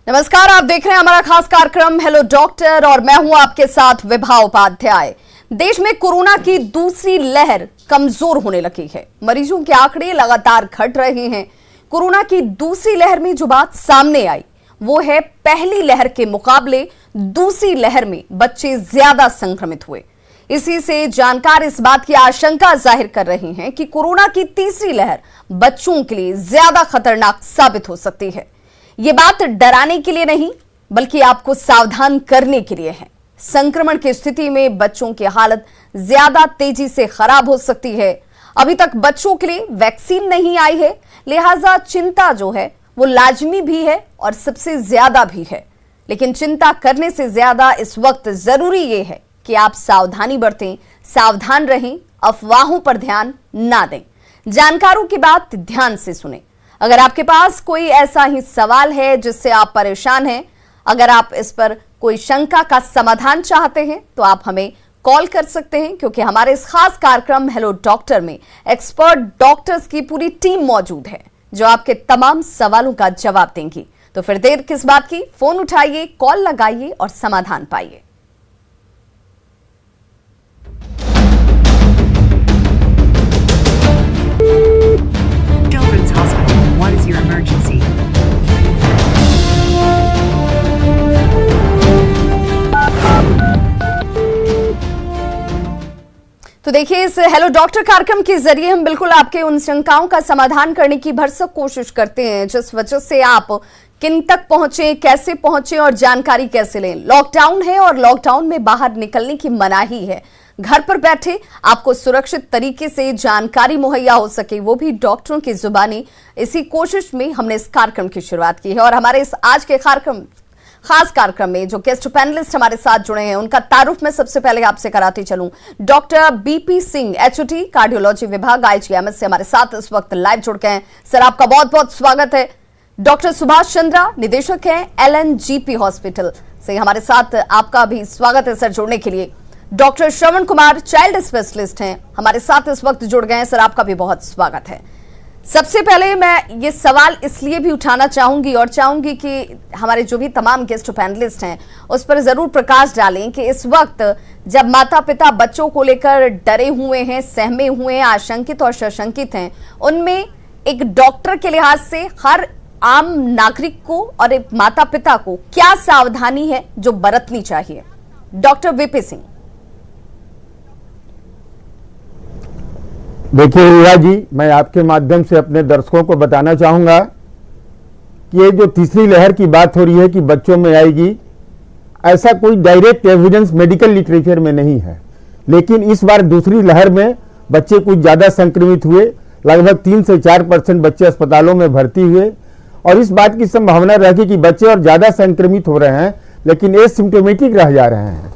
नमस्कार, आप देख रहे हैं हमारा खास कार्यक्रम हेलो डॉक्टर और मैं हूं आपके साथ विभा उपाध्याय। देश में कोरोना की दूसरी लहर कमजोर होने लगी है। मरीजों के आंकड़े लगातार घट रहे हैं। कोरोना की दूसरी लहर में जो बात सामने आई वो है पहली लहर के मुकाबले दूसरी लहर में बच्चे ज्यादा संक्रमित हुए। इसी से जानकार इस बात की आशंका जाहिर कर रहे हैं कि कोरोना की तीसरी लहर बच्चों के लिए ज्यादा खतरनाक साबित हो सकती है। ये बात डराने के लिए नहीं बल्कि आपको सावधान करने के लिए है। संक्रमण की स्थिति में बच्चों की हालत ज्यादा तेजी से खराब हो सकती है। अभी तक बच्चों के लिए वैक्सीन नहीं आई है, लिहाजा चिंता जो है वो लाजमी भी है और सबसे ज्यादा भी है। लेकिन चिंता करने से ज्यादा इस वक्त जरूरी ये है कि आप सावधानी बरतें, सावधान रहें, अफवाहों पर ध्यान ना दें, जानकारों की बात ध्यान से सुनें। अगर आपके पास कोई ऐसा ही सवाल है जिससे आप परेशान हैं, अगर आप इस पर कोई शंका का समाधान चाहते हैं तो आप हमें कॉल कर सकते हैं, क्योंकि हमारे इस खास कार्यक्रम हेलो डॉक्टर में एक्सपर्ट डॉक्टर्स की पूरी टीम मौजूद है जो आपके तमाम सवालों का जवाब देंगी। तो फिर देर किस बात की, फोन उठाइए, कॉल लगाइए और समाधान पाइए। तो देखिए, इस हेलो डॉक्टर कार्यक्रम के जरिए हम बिल्कुल आपके उन शंकाओं का समाधान करने की भरसक कोशिश करते हैं जिस वजह से आप किन तक पहुंचे, कैसे पहुंचे और जानकारी कैसे लें। लॉकडाउन है और लॉकडाउन में बाहर निकलने की मनाही है। घर पर बैठे आपको सुरक्षित तरीके से जानकारी मुहैया हो सके, वो भी डॉक्टरों की जुबानी। इसी कोशिश में हमने इस कार्यक्रम की शुरुआत की है और हमारे इस आज के खास कार्यक्रम में जो गेस्ट पैनलिस्ट हमारे साथ जुड़े हैं उनका तारुफ मैं सबसे पहले आपसे कराती चलूं। डॉक्टर बीपी सिंह, एचओटी कार्डियोलॉजी विभाग, आईजीएमएस से हमारे साथ इस वक्त लाइव जुड़ गए हैं। सर, आपका बहुत बहुत स्वागत है। डॉक्टर सुभाष चंद्रा, निदेशक हैं एलएनजीपी हॉस्पिटल से, हमारे साथ आपका भी स्वागत है सर जुड़ने के लिए। Doctor Shravan Kumar, child specialist हैं, हमारे साथ इस वक्त जुड़ गए हैं। सर, आपका भी बहुत स्वागत है। सबसे पहले मैं ये सवाल इसलिए भी उठाना चाहूंगी और चाहूंगी कि हमारे जो भी तमाम गेस्ट पैनलिस्ट हैं उस पर जरूर प्रकाश डालें कि इस वक्त जब माता पिता बच्चों को लेकर डरे हुए हैं, सहमे हुए हैं, आशंकित और सशंकित हैं, उनमें एक डॉक्टर के लिहाज से हर आम नागरिक को और एक माता पिता को क्या सावधानी है जो बरतनी चाहिए? डॉक्टर वीपी सिंह। देखिए रिया जी, मैं आपके माध्यम से अपने दर्शकों को बताना चाहूँगा कि ये जो तीसरी लहर की बात हो रही है कि बच्चों में आएगी, ऐसा कोई डायरेक्ट एविडेंस मेडिकल लिटरेचर में नहीं है। लेकिन इस बार दूसरी लहर में बच्चे कुछ ज़्यादा संक्रमित हुए, लगभग 3 से 4% बच्चे अस्पतालों में भर्ती हुए और इस बात की संभावना रही कि बच्चे और ज़्यादा संक्रमित हो रहे हैं लेकिन एसिम्प्टोमेटिक रह जा रहे हैं।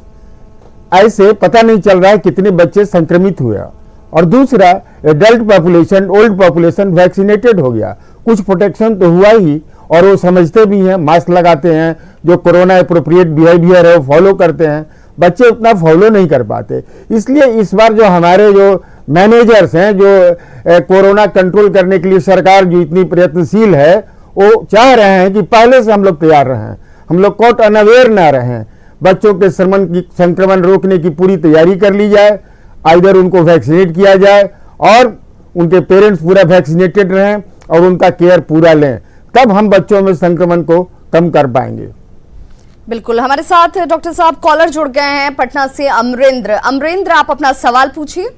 ऐसे पता नहीं चल रहा है कितने बच्चे संक्रमित हुए। और दूसरा, adult population, old population vaccinated हो गया, कुछ प्रोटेक्शन तो हुआ ही और वो समझते भी हैं, मास्क लगाते हैं, जो कोरोना एप्रोप्रिएट बिहेवियर है वो फॉलो करते हैं। बच्चे उतना फॉलो नहीं कर पाते। इसलिए इस बार जो हमारे जो मैनेजर्स हैं, जो कोरोना कंट्रोल करने के लिए सरकार जो इतनी प्रयत्नशील है, वो चाह रहे हैं कि पहले से हम लोग तैयार रहें, हम लोग कॉट अनअवेयर ना रहें। बच्चों के संक्रमण रोकने की पूरी तैयारी कर ली जाए, आइदर उनको वैक्सीनेट किया जाए और उनके पेरेंट्स पूरा वैक्सीनेटेड रहें और उनका केयर पूरा लें, तब हम बच्चों में संक्रमण को कम कर पाएंगे। बिल्कुल, हमारे साथ डॉक्टर साहब कॉलर जुड़ गए हैं पटना से। अमरेंद्र, आप अपना सवाल पूछिए।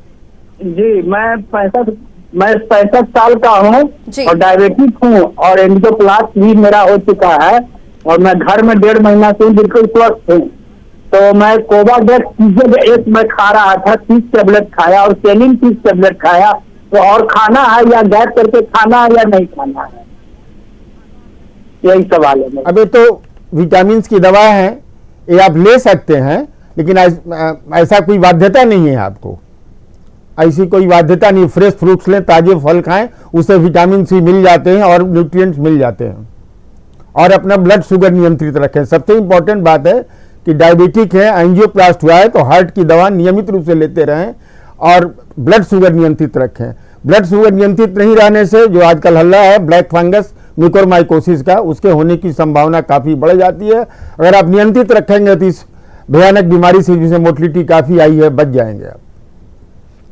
जी, मैं 65 साल का हूँ और डायबिटिक हूँ और एंडोप्लास्ट भी मेरा हो चुका है और मैं घर में 1.5 महीना से बिल्कुल स्वस्थ हूँ। तो मैं कोवाडेक्स एक में खा रहा था, 30 टेबलेट खाया और सेलिन 30 टेबलेट खाया। तो और खाना है या गैस करके खाना है या नहीं खाना है, यही सवाल है। अभी तो विटामिन की दवा है, ये आप ले सकते हैं, लेकिन ऐसा कोई बाध्यता नहीं है आपको, ऐसी कोई बाध्यता नहीं। फ्रेश फ्रूट्स लें, ताजे फल खाएं, उससे विटामिन सी मिल जाते हैं और न्यूट्रिएंट्स मिल जाते हैं। और अपना ब्लड शुगर नियंत्रित रखें। सबसे इंपॉर्टेंट बात है कि डायबिटिक है, एंजियोप्लास्ट हुआ है तो हार्ट की दवा नियमित रूप से लेते रहें और ब्लड शुगर नियंत्रित रखें। ब्लड शुगर नियंत्रित नहीं रहने से जो आजकल हल्ला है ब्लैक फंगस म्यूकोरमाइकोसिस का, उसके होने की संभावना काफ़ी बढ़ जाती है। अगर आप नियंत्रित रखेंगे तो इस भयानक बीमारी से जिसमें मोर्टलिटी काफ़ी आई है, बच जाएंगे आप।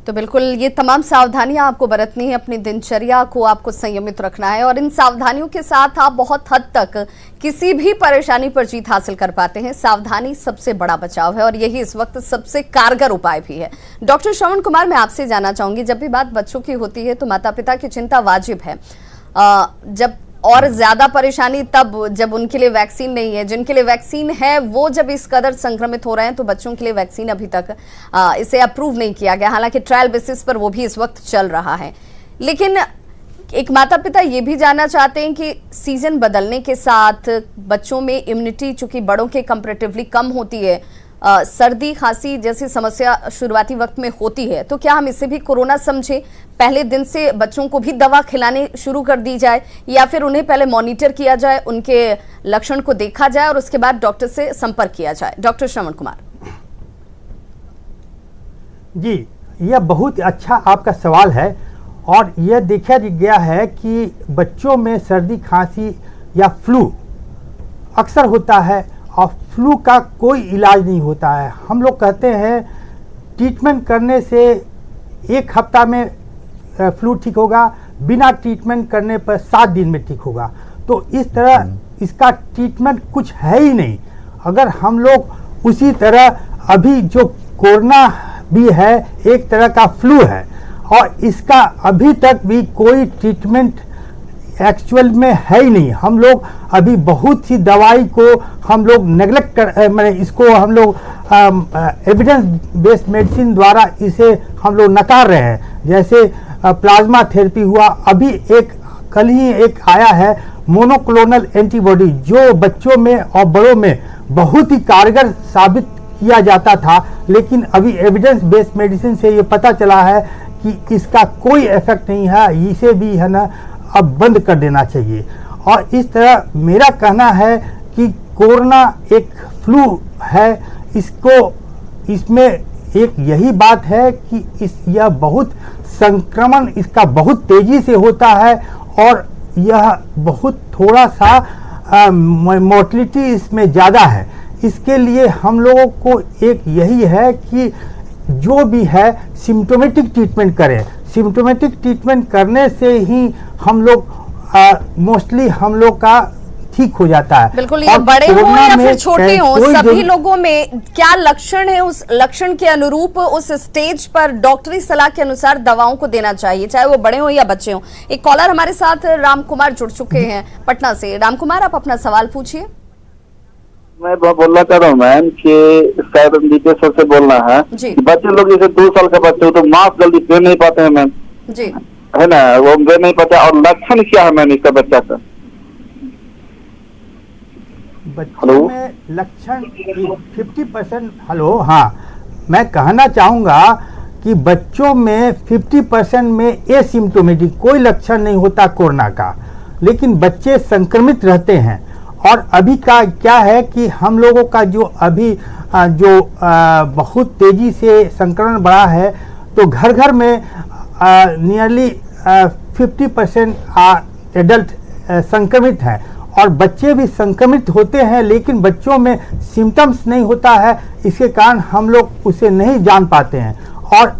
तो बिल्कुल ये तमाम सावधानियां आपको बरतनी है, अपनी दिनचर्या को आपको संयमित रखना है और इन सावधानियों के साथ आप बहुत हद तक किसी भी परेशानी पर जीत हासिल कर पाते हैं। सावधानी सबसे बड़ा बचाव है और यही इस वक्त सबसे कारगर उपाय भी है। डॉक्टर श्रवण कुमार, मैं आपसे जानना चाहूंगी, जब भी बात बच्चों की होती है तो माता पिता की चिंता वाजिब है। जब और ज्यादा परेशानी तब जब उनके लिए वैक्सीन नहीं है, जिनके लिए वैक्सीन है वो जब इस कदर संक्रमित हो रहे हैं, तो बच्चों के लिए वैक्सीन अभी तक इसे अप्रूव नहीं किया गया, हालांकि ट्रायल बेसिस पर वो भी इस वक्त चल रहा है। लेकिन एक माता पिता ये भी जानना चाहते हैं कि सीजन बदलने के साथ बच्चों में इम्यूनिटी चूंकि बड़ों के कंपैरेटिवली कम होती है, सर्दी खांसी जैसी समस्या शुरुआती वक्त में होती है, तो क्या हम इसे भी कोरोना समझे, पहले दिन से बच्चों को भी दवा खिलाने शुरू कर दी जाए या फिर उन्हें पहले मॉनिटर किया जाए, उनके लक्षण को देखा जाए और उसके बाद डॉक्टर से संपर्क किया जाए? डॉक्टर श्रवण कुमार जी, यह बहुत अच्छा आपका सवाल है और यह देखा गया है कि बच्चों में सर्दी खांसी या फ्लू अक्सर होता है और फ्लू का कोई इलाज नहीं होता है। हम लोग कहते हैं ट्रीटमेंट करने से एक हफ्ता में फ्लू ठीक होगा, बिना ट्रीटमेंट करने पर 7 दिन में ठीक होगा। तो इस तरह इसका ट्रीटमेंट कुछ है ही नहीं। अगर हम लोग उसी तरह अभी जो कोरोना भी है एक तरह का फ्लू है और इसका अभी तक भी कोई ट्रीटमेंट एक्चुअल में है ही नहीं। हम लोग अभी बहुत सी दवाई को हम लोग नेग्लेक्ट कर मैंने इसको हम लोग एविडेंस बेस्ड मेडिसिन द्वारा इसे हम लोग नकार रहे हैं। जैसे प्लाज्मा थेरेपी हुआ, अभी कल ही एक आया है मोनोक्लोनल एंटीबॉडी जो बच्चों में और बड़ों में बहुत ही कारगर साबित किया जाता था, लेकिन अभी एविडेंस बेस्ड मेडिसिन से ये पता चला है कि इसका कोई इफेक्ट नहीं है। इसे भी है ना अब बंद कर देना चाहिए। और इस तरह मेरा कहना है कि कोरोना एक फ्लू है, इसमें एक यही बात है कि यह बहुत संक्रमण इसका बहुत तेजी से होता है और यह बहुत थोड़ा सा मोर्टलिटी इसमें ज़्यादा है। इसके लिए हम लोगों को एक यही है कि जो भी है सिम्टोमेटिक ट्रीटमेंट करें। सिम्टोमेटिक ट्रीटमेंट करने से ही हम लोग मोस्टली हम लोग का ठीक हो जाता है। बिल्कुल, ये बड़े हों या फिर छोटे हों, सभी लोगों में क्या लक्षण है, उस लक्षण के अनुरूप उस स्टेज पर डॉक्टरी सलाह के अनुसार दवाओं को देना चाहिए, चाहे वो बड़े हों या बच्चे हों। एक कॉलर हमारे साथ राम कुमार जुड़ चुके हैं पटना से। राम कुमार, आप अपना सवाल पूछिए। मैं बोलना चाह रहा हूँ मैम कि शायद सर से बोलना है कि बच्चे लोग जैसे 2 साल का बच्चे हो तो मास्क जल्दी दे नहीं पाते हैं मैम जी, है ना, वो दे नहीं पाते। और लक्षण क्या है मैम इसका बच्चा का? बच्चों में लक्षण 50%। हेलो, हाँ, मैं कहना चाहूँगा कि बच्चों में 50% में एसिम्प्टोमेटिक कोई लक्षण नहीं होता कोरोना का, लेकिन बच्चे संक्रमित रहते हैं। और अभी का क्या है कि हम लोगों का जो अभी बहुत तेजी से संक्रमण बढ़ा है, तो घर घर में नियरली 50% एडल्ट संक्रमित हैं और बच्चे भी संक्रमित होते हैं, लेकिन बच्चों में सिम्टम्स नहीं होता है। इसके कारण हम लोग उसे नहीं जान पाते हैं। और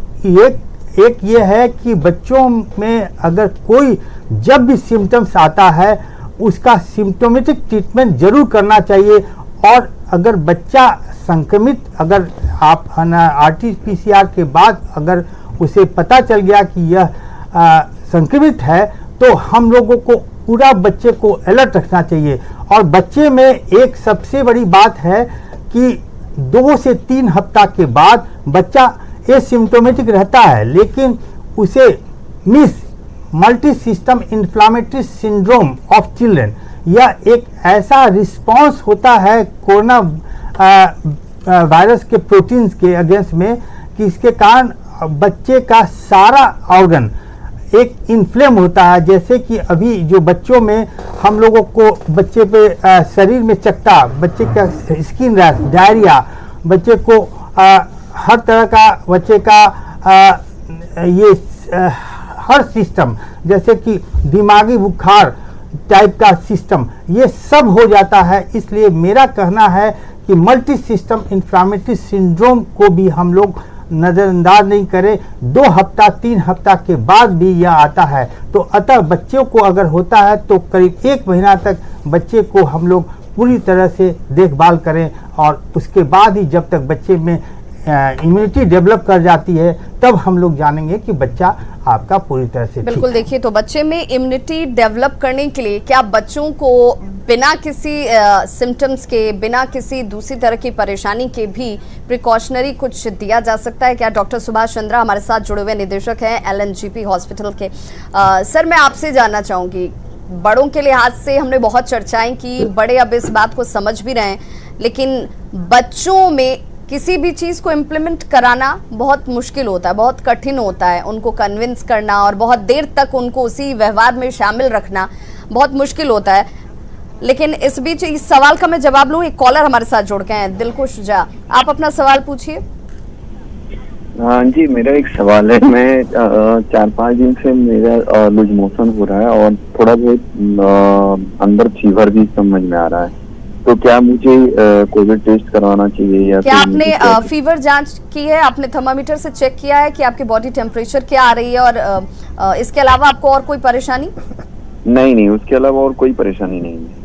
एक ये है कि बच्चों में अगर कोई जब भी सिम्टम्स आता है उसका सिम्टोमेटिक ट्रीटमेंट जरूर करना चाहिए। और अगर बच्चा संक्रमित, अगर आप RT-PCR के बाद अगर उसे पता चल गया कि यह संक्रमित है, तो हम लोगों को पूरा बच्चे को अलर्ट रखना चाहिए। और बच्चे में एक सबसे बड़ी बात है कि 2 से 3 हफ्ता के बाद बच्चा एसिम्प्टोमेटिक रहता है, लेकिन उसे multi system inflammatory syndrome of children, यह एक ऐसा रिस्पांस होता है कोरोना वायरस के प्रोटीन्स के अगेंस्ट में कि इसके कारण बच्चे का सारा ऑर्गन एक इन्फ्लेम होता है। जैसे कि अभी जो बच्चों में हम लोगों को बच्चे पे शरीर में चकता, बच्चे का स्किन रैश, डायरिया, बच्चे को हर तरह का बच्चे का हर सिस्टम, जैसे कि दिमागी बुखार, टाइप का सिस्टम, ये सब हो जाता है। इसलिए मेरा कहना है कि मल्टी सिस्टम इन्फ्लामेटरी सिंड्रोम को भी हम लोग नज़रअंदाज नहीं करें। 2 हफ्ता 3 हफ्ता के बाद भी यह आता है, तो अतः बच्चों को अगर होता है तो करीब 1 महीना तक बच्चे को हम लोग पूरी तरह से देखभाल करें, और उसके बाद ही जब तक बच्चे में इम्यूनिटी डेवलप कर जाती है तब हम लोग जानेंगे कि बच्चा आपका पूरी तरह से बिल्कुल। देखिए, तो बच्चे में इम्यूनिटी डेवलप करने के लिए क्या बच्चों को बिना किसी सिम्टम्स के, बिना किसी दूसरी तरह की परेशानी के भी प्रिकॉशनरी कुछ दिया जा सकता है क्या? डॉक्टर सुभाष चंद्रा हमारे साथ जुड़े हुए निदेशक हैं LNGP हॉस्पिटल के। सर, मैं आपसे जानना चाहूंगी, बड़ों के लिहाज से हमने बहुत चर्चाएं की, बड़े अब इस बात को समझ भी रहे हैं, लेकिन बच्चों में किसी भी चीज को इम्प्लीमेंट कराना बहुत मुश्किल होता है, बहुत कठिन होता है। उनको कन्विंस करना और बहुत देर तक उनको उसी व्यवहार में शामिल रखना बहुत मुश्किल होता है। लेकिन इस बीच इस सवाल का मैं जवाब लूं, एक कॉलर हमारे साथ जुड़ गए हैं, दिलकुश जा, आप अपना सवाल पूछिए। हाँ जी, मेरा एक सवाल है। मैं 4-5 दिन से मेरा लूज मोशन हो रहा है और थोड़ा बहुत अंदर फीवर भी समझ में आ रहा है, तो क्या मुझे कोविड टेस्ट करवाना चाहिए या क्या आपने फीवर जांच की है? आपने थर्मामीटर से चेक किया है कि आपकी बॉडी टेम्परेचर क्या आ रही है, और इसके अलावा आपको और कोई परेशानी? नहीं, उसके अलावा और कोई परेशानी नहीं है।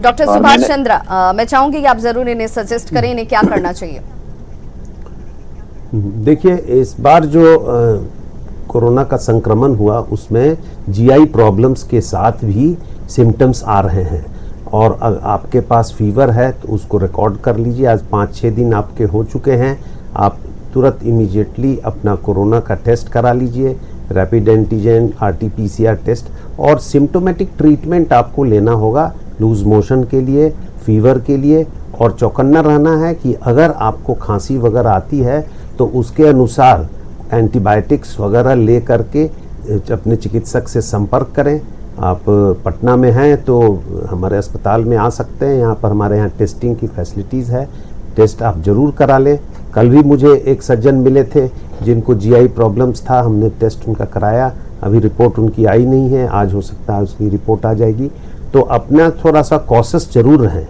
डॉक्टर सुभाष चंद्रा, मैं चाहूंगी कि आप जरूर इन्हें सजेस्ट करें, इन्हें क्या करना चाहिए। देखिए, इस बार जो कोरोना का संक्रमण हुआ उसमें GI प्रॉब्लम्स के साथ भी सिम्टम्स आ रहे हैं, और आपके पास फीवर है तो उसको रिकॉर्ड कर लीजिए। आज 5-6 दिन आपके हो चुके हैं, आप तुरंत इमीडिएटली अपना कोरोना का टेस्ट करा लीजिए, रैपिड एंटीजन RT-PCR टेस्ट, और सिम्टोमेटिक ट्रीटमेंट आपको लेना होगा लूज मोशन के लिए, फीवर के लिए, और चौकन्ना रहना है कि अगर आपको खांसी वगैरह आती है तो उसके अनुसार एंटीबायोटिक्स वगैरह ले करके अपने चिकित्सक से संपर्क करें। आप पटना में हैं तो हमारे अस्पताल में आ सकते हैं, यहाँ पर हमारे यहाँ टेस्टिंग की फैसिलिटीज़ है, टेस्ट आप ज़रूर करा लें। कल भी मुझे एक सज्जन मिले थे जिनको GI प्रॉब्लम्स था, हमने टेस्ट उनका कराया, अभी रिपोर्ट उनकी आई नहीं है, आज हो सकता है उसकी रिपोर्ट आ जाएगी। तो अपना थोड़ा सा कॉशियस जरूर रहें।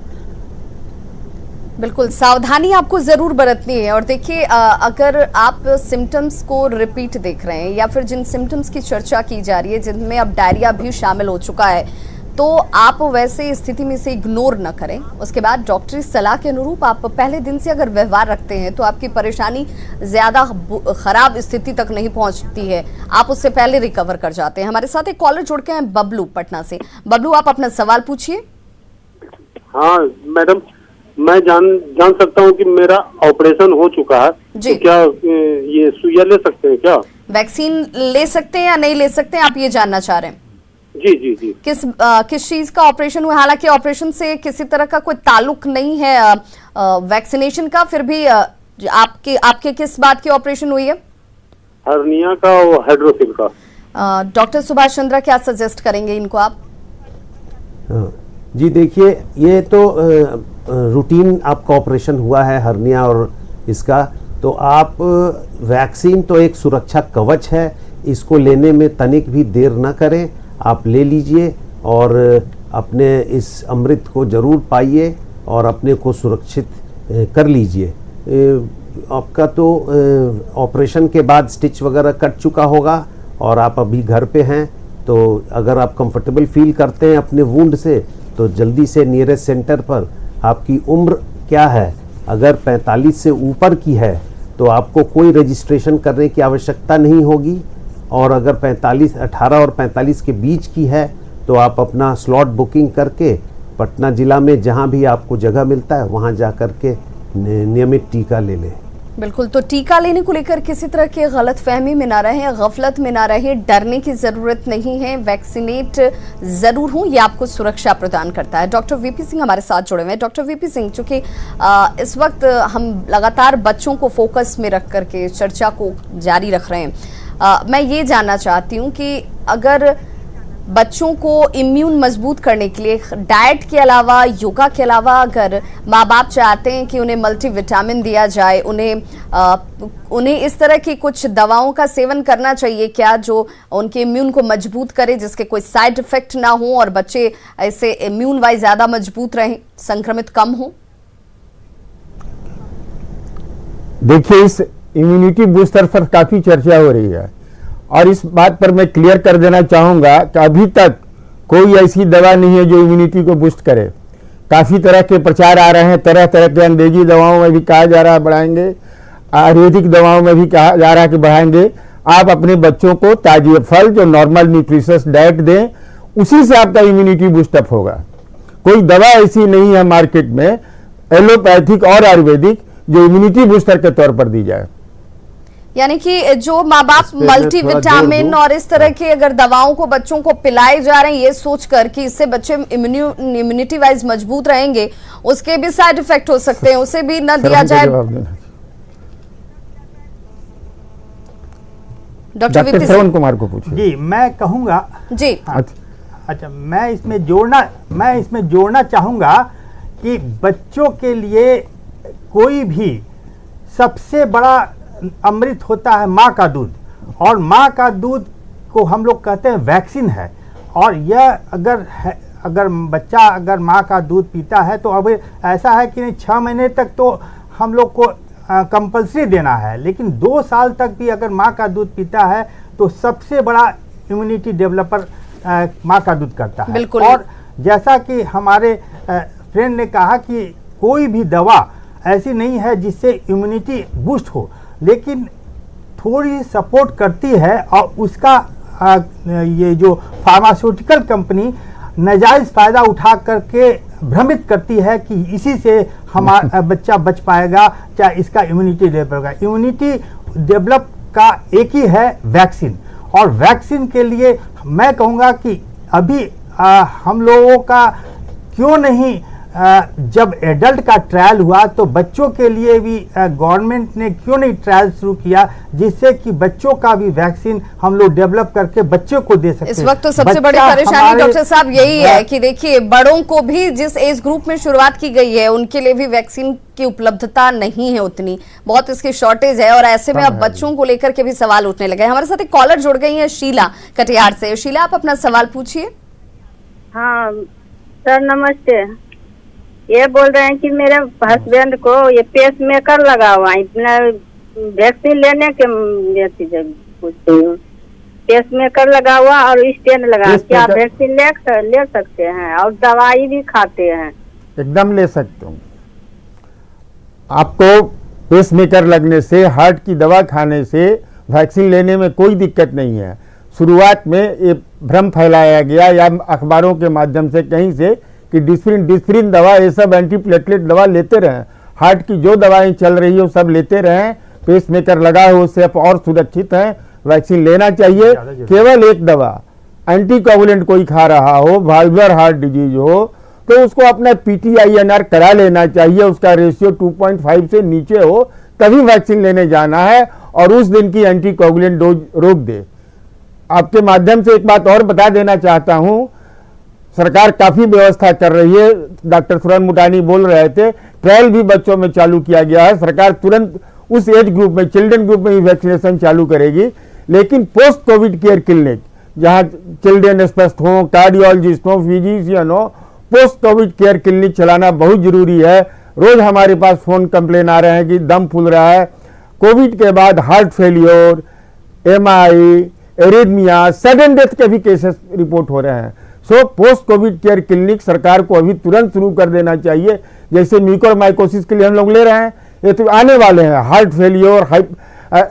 बिल्कुल, सावधानी आपको जरूर बरतनी है। और देखिए, अगर आप सिम्टम्स को रिपीट देख रहे हैं या फिर जिन सिम्टम्स की चर्चा की जा रही है जिनमें अब डायरिया भी शामिल हो चुका है, तो आप वैसे स्थिति में से इग्नोर न करें। उसके बाद डॉक्टरी सलाह के अनुरूप आप पहले दिन से अगर व्यवहार रखते हैं तो आपकी परेशानी ज्यादा खराब स्थिति तक नहीं पहुंचती है, आप उससे पहले रिकवर कर जाते हैं। हमारे साथ एक कॉलर जुड़ के हैं, बबलू पटना से। बबलू, आप अपना सवाल पूछिए। हाँ मैडम, मैं जान सकता हूँ कि मेरा ऑपरेशन हो चुका है जी, तो क्या ये सुइया ले सकते हैं क्या? वैक्सीन ले सकते हैं या नहीं ले सकते हैं, आप ये जानना चाह रहे हैं? जी। किस चीज का ऑपरेशन हुआ? हालांकि ऑपरेशन से किसी तरह का कोई ताल्लुक नहीं है वैक्सीनेशन का, फिर भी आपके किस बात की ऑपरेशन हुई है? हर्निया का और हाइड्रोसिल का। डॉक्टर सुभाष चंद्रा, क्या सजेस्ट करेंगे इनको आप? जी देखिए, ये तो रूटीन आपका ऑपरेशन हुआ है हर्निया और इसका, तो आप वैक्सीन तो एक सुरक्षा कवच है, इसको लेने में तनिक भी देर न करें, आप ले लीजिए और अपने इस अमृत को ज़रूर पाइए और अपने को सुरक्षित कर लीजिए। आपका तो ऑपरेशन के बाद स्टिच वगैरह कट चुका होगा और आप अभी घर पे हैं, तो अगर आप कंफर्टेबल फील करते हैं अपने वुंड से तो जल्दी से नियरेस्ट सेंटर पर। आपकी उम्र क्या है? अगर 45 से ऊपर की है तो आपको कोई रजिस्ट्रेशन करने की आवश्यकता नहीं होगी, और अगर 18 और 45 के बीच की है तो आप अपना स्लॉट बुकिंग करके पटना ज़िला में जहां भी आपको जगह मिलता है वहां जा कर के नियमित टीका ले लें। बिल्कुल, तो टीका लेने को लेकर किसी तरह की गलतफहमी में ना रहें, गफलत में ना रहें, डरने की ज़रूरत नहीं है। वैक्सीनेट ज़रूर हूँ, ये आपको सुरक्षा प्रदान करता है। डॉक्टर वीपी सिंह हमारे साथ जुड़े हुए हैं। डॉक्टर वीपी सिंह, चूँकि इस वक्त हम लगातार बच्चों को फोकस में रख करके चर्चा को जारी रख रहे हैं, मैं ये जानना चाहती हूँ कि अगर बच्चों को इम्यून मजबूत करने के लिए डाइट के अलावा, योगा के अलावा, अगर माँ बाप चाहते हैं कि उन्हें मल्टीविटामिन दिया जाए, उन्हें इस तरह की कुछ दवाओं का सेवन करना चाहिए क्या, जो उनके इम्यून को मजबूत करे, जिसके कोई साइड इफेक्ट ना हो और बच्चे ऐसे इम्यून वाइज ज्यादा मजबूत रहें, संक्रमित कम हो? देखिए, इस इम्यूनिटी बूस्टर पर काफी चर्चा हो रही है और इस बात पर मैं क्लियर कर देना चाहूंगा कि अभी तक कोई ऐसी दवा नहीं है जो इम्यूनिटी को बूस्ट करे। काफी तरह के प्रचार आ रहे हैं, तरह तरह के अंग्रेजी दवाओं में भी कहा जा रहा है बढ़ाएंगे, आयुर्वेदिक दवाओं में भी कहा जा रहा है कि बढ़ाएंगे। आप अपने बच्चों को ताजे फल, जो नॉर्मल न्यूट्रिशियस डाइट दें, उसी से आपका इम्यूनिटी बूस्टअप होगा। कोई दवा ऐसी नहीं है मार्केट में, एलोपैथिक और आयुर्वेदिक, जो इम्यूनिटी बूस्टर के तौर पर दी जाए। यानी कि जो माँ बाप मल्टीविटामिन और इस तरह की अगर दवाओं को बच्चों को पिलाए जा रहे हैं ये सोचकर कि इससे बच्चे इम्यूनिटी वाइज मजबूत रहेंगे, उसके भी साइड इफेक्ट हो सकते हैं, उसे भी न दिया जाए। डॉक्टर श्रवण कुमार को पूछिए। जी, मैं कहूँगा जी। अच्छा, मैं इसमें जोड़ना चाहूँगा कि बच्चों के लिए कोई भी सबसे बड़ा अमृत होता है माँ का दूध, और माँ का दूध को हम लोग कहते हैं वैक्सीन है। और यह अगर बच्चा अगर माँ का दूध पीता है तो अब ऐसा है कि नहीं 6 महीने तक तो हम लोग को कंपल्सरी देना है, लेकिन 2 साल तक भी अगर माँ का दूध पीता है तो सबसे बड़ा इम्यूनिटी डेवलपर माँ का दूध करता है। बिल्कुल। और जैसा कि हमारे फ्रेंड ने कहा कि कोई भी दवा ऐसी नहीं है जिससे इम्यूनिटी बूस्ट हो, लेकिन थोड़ी सपोर्ट करती है और उसका ये जो फार्मास्यूटिकल कंपनी नाजायज फ़ायदा उठा करके भ्रमित करती है कि इसी से हमारा बच्चा बच पाएगा, चाहे इसका इम्यूनिटी डेवलप होगा। इम्यूनिटी डेवलप का एक ही है वैक्सीन, और वैक्सीन के लिए मैं कहूँगा कि अभी हम लोगों का क्यों नहीं जब एडल्ट का ट्रायल हुआ तो बच्चों के लिए भी गवर्नमेंट ने क्यों नहीं ट्रायल शुरू किया, जिससे कि बच्चों का भी वैक्सीन हम लोग डेवलप करके बच्चों को दे सकते हैं। इस वक्त तो सबसे बड़ी परेशानी डॉक्टर साहब यही है कि देखिए, बड़ों को भी जिस एज ग्रुप में शुरुआत की गई है उनके लिए भी वैक्सीन की उपलब्धता नहीं है उतनी, बहुत इसकी शॉर्टेज है, और ऐसे में अब बच्चों को लेकर के भी सवाल उठने लगे हैं। हमारे साथ एक कॉलर जुड़ गई है, शीला कटिहार से। शीला, आप अपना सवाल पूछिए। हाँ सर, नमस्ते। ये बोल रहे हैं कि मेरे हस्बैंड को ये पेस मेकर लगा हुआ है, वैक्सीन लेने के लिए पूछती हूँ। पेस मेकर लगा हुआ और स्टेन लगा, क्या वैक्सीन ले सकते हैं? और दवाई भी खाते हैं? एकदम ले सकते हो। आपको पेस मेकर लगने से, हार्ट की दवा खाने से वैक्सीन लेने में कोई दिक्कत नहीं है। शुरुआत में ये भ्रम फैलाया गया या अखबारों के माध्यम से कहीं से कि डिस्प्रिन दवा, ये सब एंटीप्लेटलेट दवा लेते रहें, हार्ट की जो दवाएं चल रही हो सब लेते रहें, पेस मेकर लगा हो उससे आप और सुरक्षित हैं, वैक्सीन लेना चाहिए। केवल एक दवा एंटीकोगुलेंट कोई खा रहा हो, वाल्वुलर हार्ट डिजीज हो, तो उसको अपना PTINR करा लेना चाहिए, उसका रेशियो 2.5 से नीचे हो तभी वैक्सीन लेने जाना है, और उस दिन की एंटीकोगुलेंट डोज रोक दे। आपके माध्यम से एक बात और बता देना चाहता हूं, सरकार काफी व्यवस्था कर रही है। डॉक्टर सुरन मुटानी बोल रहे थे, ट्रायल भी बच्चों में चालू किया गया है। सरकार तुरंत उस एज ग्रुप में, चिल्ड्रन ग्रुप में भी वैक्सीनेशन चालू करेगी, लेकिन पोस्ट कोविड केयर क्लिनिक जहां चिल्ड्रन स्पेशलिस्ट हो, कार्डियोलॉजिस्ट हो, फिजिशियन हो, पोस्ट कोविड केयर क्लिनिक चलाना बहुत जरूरी है। रोज हमारे पास फोन कंप्लेन आ रहे हैं कि दम फूल रहा है, कोविड के बाद heart failure, MI, arrhythmia, sudden death के भी केसेस रिपोर्ट हो रहे हैं। So post Covid care clinic सरकार को अभी तुरंत शुरू कर देना चाहिए। जैसे म्यूकोरमाइकोसिस के लिए हम लोग ले रहे हैं, ये तो आने वाले हैं, heart failure,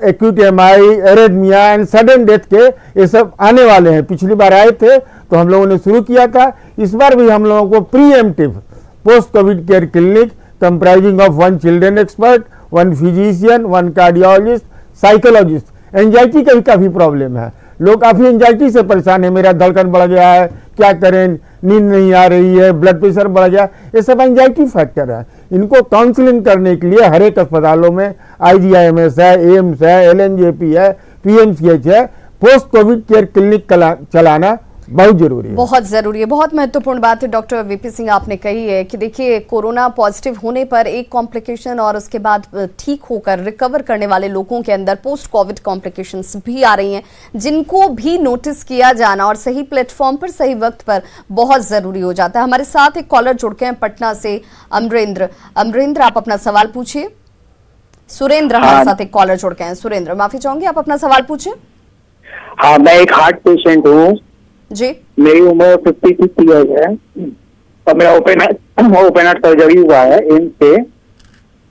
acute MI, arrhythmia and sudden death के ये सब आने वाले हैं। पिछली बार आए थे तो हम लोगों ने शुरू किया था, इस बार भी हम लोगों को pre-emptive post Covid care clinic comprising of 1 children expert, 1 physician, 1 cardiologist, psychologist. Anxiety का भी काफी प्रॉब्लम है, लोग काफी एंजाइटी से परेशान है, मेरा धड़कन बढ़ गया है, क्या करें, नींद नहीं आ रही है, ब्लड प्रेशर बढ़ गया, ये सब एंजाइटी फैक्टर है। इनको काउंसलिंग करने के लिए हर एक अस्पतालों में IGIMS है, एम्स है, LNJP है, PMCH है, पोस्ट कोविड केयर क्लिनिक चलाना बहुत जरूरी है, बहुत जरूरी है। बहुत महत्वपूर्ण बात है डॉक्टर वीपी सिंह आपने कही है कि देखिए कोरोना पॉजिटिव होने पर एक कॉम्प्लिकेशन और उसके बाद ठीक होकर रिकवर करने वाले लोगों के अंदर पोस्ट कोविड कॉम्प्लिकेशंस भी आ रही हैं, जिनको भी नोटिस किया जाना और सही प्लेटफॉर्म पर सही वक्त पर बहुत जरूरी हो जाता है। हमारे साथ एक कॉलर जुड़ के हैं पटना से, अमरेंद्र। अमरेंद्र, आप अपना सवाल पूछिए। सुरेंद्र हमारे साथ एक कॉलर जुड़ के हैं। सुरेंद्र, माफी चाहूंगी, आप अपना सवाल पूछिए। हाँ, मैं एक हार्ट पेशेंट हूँ जी। मेरी उम्र 56 ईयर्स है और मेरा ओपन हार्ट सर्जरी हुआ है एम्स से।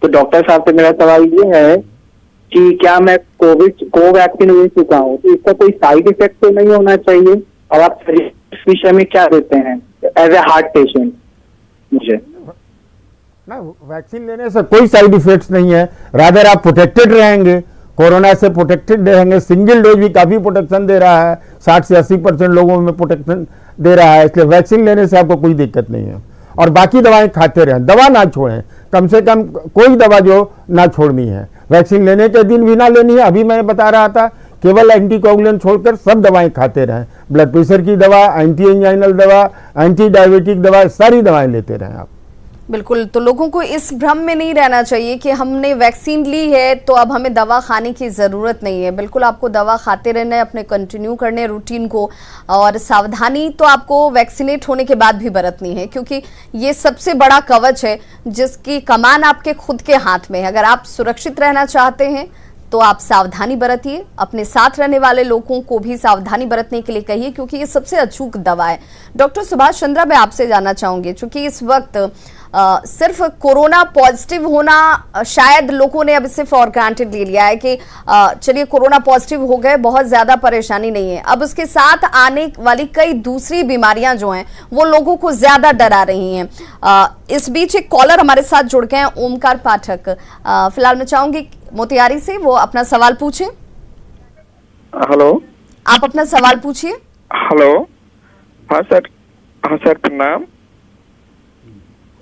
तो डॉक्टर साहब से मेरा सवाल ये है कि क्या मैं कोवैक्सीन ले चुका हूँ तो इसका कोई साइड इफेक्ट तो नहीं होना चाहिए, और आप इस विषय में क्या देते हैं एज ए हार्ट पेशेंट मुझे? ना, वैक्सीन लेने से कोई साइड इफेक्ट्स नहीं है, रादर आप प्रोटेक्टेड रहेंगे, कोरोना से प्रोटेक्टेड रहेंगे। सिंगल डोज भी काफी प्रोटेक्शन दे रहा है, 60 से 80% लोगों में प्रोटेक्शन दे रहा है, इसलिए वैक्सीन लेने से आपको कोई दिक्कत नहीं है। और बाकी दवाएं खाते रहें, दवा ना छोड़ें, कम से कम कोई दवा जो ना छोड़नी है। वैक्सीन लेने के दिन भी ना लेनी है, अभी मैं बता रहा था, केवल एंटीकोगुलेंट छोड़कर सब दवाएं खाते रहें। ब्लड प्रेशर की दवा, एंटी एंजाइनल दवा, एंटी डायबिटिक दवा, सारी दवाएं लेते रहें आप। बिल्कुल, तो लोगों को इस भ्रम में नहीं रहना चाहिए कि हमने वैक्सीन ली है तो अब हमें दवा खाने की ज़रूरत नहीं है। बिल्कुल आपको दवा खाते रहना है, अपने कंटिन्यू करने रूटीन को, और सावधानी तो आपको वैक्सीनेट होने के बाद भी बरतनी है, क्योंकि ये सबसे बड़ा कवच है जिसकी कमान आपके खुद के हाथ में है। अगर आप सुरक्षित रहना चाहते हैं तो आप सावधानी बरतिए, अपने साथ रहने वाले लोगों को भी सावधानी बरतने के लिए कहिए, क्योंकि ये सबसे अचूक दवा है। डॉक्टर सुभाष चंद्रा, मैं आपसे जानना चाहूंगी, क्योंकि इस वक्त सिर्फ कोरोना पॉजिटिव होना शायद लोगों ने अब इसे फॉर ग्रांटेड ले लिया है कि चलिए कोरोना पॉजिटिव हो गए, बहुत ज्यादा परेशानी नहीं है। अब उसके साथ आने वाली कई दूसरी बीमारियां जो हैं वो लोगों को ज्यादा डरा रही हैं। इस बीच एक कॉलर हमारे साथ जुड़ गए हैं, ओमकार पाठक। फिलहाल मैं चाहूंगी मोतिहारी से वो अपना सवाल पूछें। हेलो, आप अपना सवाल पूछिए। हेलो। हाँ सर, प्रणाम।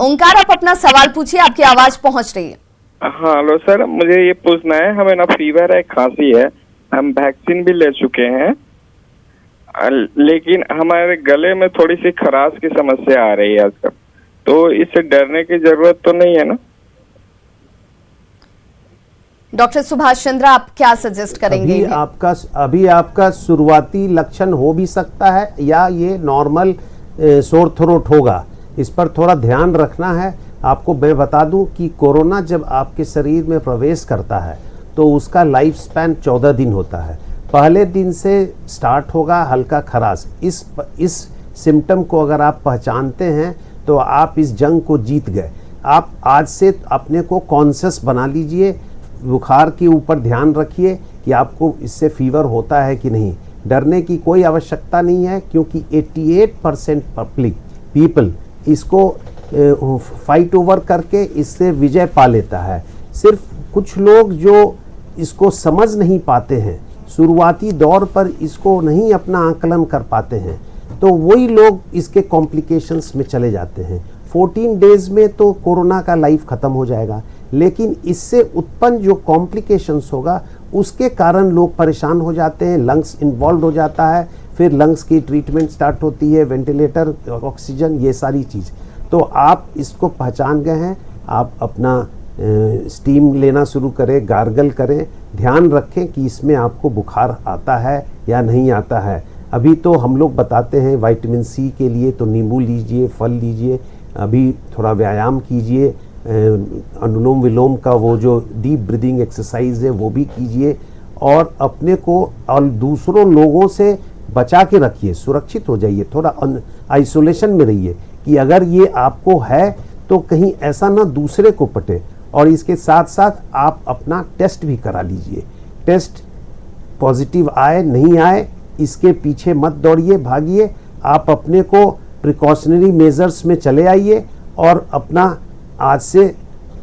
ओंकार, आप अपना सवाल पूछिए, आपकी आवाज पहुंच रही है। हाँ हेलो सर, मुझे ये पूछना है, हमें ना फीवर है, खांसी है, हम वैक्सीन भी ले चुके हैं, लेकिन हमारे गले में थोड़ी सी खराश की समस्या आ रही है आजकल, तो इससे डरने की जरूरत तो नहीं है ना? डॉक्टर सुभाष चंद्रा, आप क्या सजेस्ट करेंगे? अभी आपका शुरुआती लक्षण हो भी सकता है या ये नॉर्मल सोर थ्रोट होगा, इस पर थोड़ा ध्यान रखना है। आपको मैं बता दूं कि कोरोना जब आपके शरीर में प्रवेश करता है तो उसका लाइफ स्पैन 14 दिन होता है। पहले दिन से स्टार्ट होगा हल्का खराश। इस सिम्टम को अगर आप पहचानते हैं तो आप इस जंग को जीत गए। आप आज से अपने को कॉन्शियस बना लीजिए, बुखार के ऊपर ध्यान रखिए कि आपको इससे फीवर होता है कि नहीं। डरने की कोई आवश्यकता नहीं है, क्योंकि 88% पीपल इसको फाइट ओवर करके इससे विजय पा लेता है। सिर्फ कुछ लोग जो इसको समझ नहीं पाते हैं, शुरुआती दौर पर इसको नहीं अपना आकलन कर पाते हैं, तो वही लोग इसके कॉम्प्लिकेशंस में चले जाते हैं। 14 डेज में तो कोरोना का लाइफ ख़त्म हो जाएगा, लेकिन इससे उत्पन्न जो कॉम्प्लिकेशंस होगा उसके कारण लोग परेशान हो जाते हैं, लंग्स इन्वॉल्व हो जाता है, फिर लंग्स की ट्रीटमेंट स्टार्ट होती है, वेंटिलेटर, ऑक्सीजन, ये सारी चीज़। तो आप इसको पहचान गए हैं, आप अपना स्टीम लेना शुरू करें, गार्गल करें, ध्यान रखें कि इसमें आपको बुखार आता है या नहीं आता है। अभी तो हम लोग बताते हैं विटामिन सी के लिए तो नींबू लीजिए, फल लीजिए, अभी थोड़ा व्यायाम कीजिए, अनुलोम विलोम का वो जो डीप ब्रीदिंग एक्सरसाइज है वो भी कीजिए, और अपने को और दूसरों लोगों से बचा के रखिए, सुरक्षित हो जाइए, थोड़ा आइसोलेशन में रहिए कि अगर ये आपको है तो कहीं ऐसा ना दूसरे को पटे। और इसके साथ साथ आप अपना टेस्ट भी करा लीजिए। टेस्ट पॉजिटिव आए नहीं आए इसके पीछे मत दौड़िए, भागिए, आप अपने को प्रिकॉशनरी मेजर्स में चले आइए और अपना आज से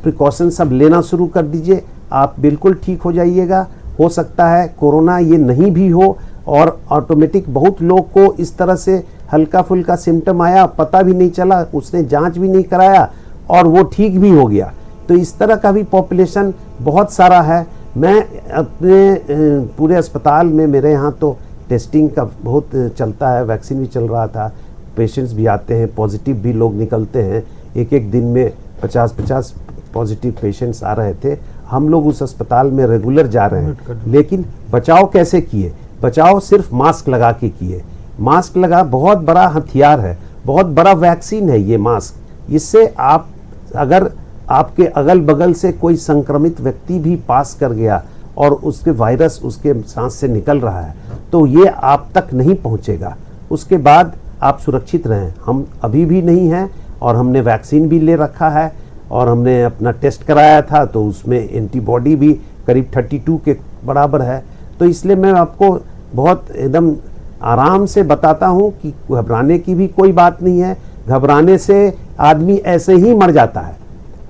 प्रिकॉशन सब लेना शुरू कर दीजिए। आप बिल्कुल ठीक हो जाइएगा। हो सकता है कोरोना ये नहीं भी हो और ऑटोमेटिक बहुत लोग को इस तरह से हल्का फुल्का सिम्टम आया, पता भी नहीं चला, उसने जांच भी नहीं कराया और वो ठीक भी हो गया। तो इस तरह का भी पॉपुलेशन बहुत सारा है। मैं अपने पूरे अस्पताल में, मेरे यहाँ तो टेस्टिंग का बहुत चलता है, वैक्सीन भी चल रहा था, पेशेंट्स भी आते हैं, पॉजिटिव भी लोग निकलते हैं। एक एक दिन में 50-50 पॉजिटिव पेशेंट्स आ रहे थे। हम लोग उस अस्पताल में रेगुलर जा रहे हैं, लेकिन बचाव कैसे किए? बचाव सिर्फ मास्क लगा के किए। मास्क लगा बहुत बड़ा हथियार है, बहुत बड़ा वैक्सीन है ये मास्क। इससे आप अगर आपके अगल बगल से कोई संक्रमित व्यक्ति भी पास कर गया और उसके वायरस उसके सांस से निकल रहा है तो ये आप तक नहीं पहुंचेगा, उसके बाद आप सुरक्षित रहें। हम अभी भी नहीं हैं और हमने वैक्सीन भी ले रखा है और हमने अपना टेस्ट कराया था तो उसमें एंटीबॉडी भी करीब 32 के बराबर है। तो इसलिए मैं आपको बहुत एकदम आराम से बताता हूं कि घबराने की भी कोई बात नहीं है। घबराने से आदमी ऐसे ही मर जाता है।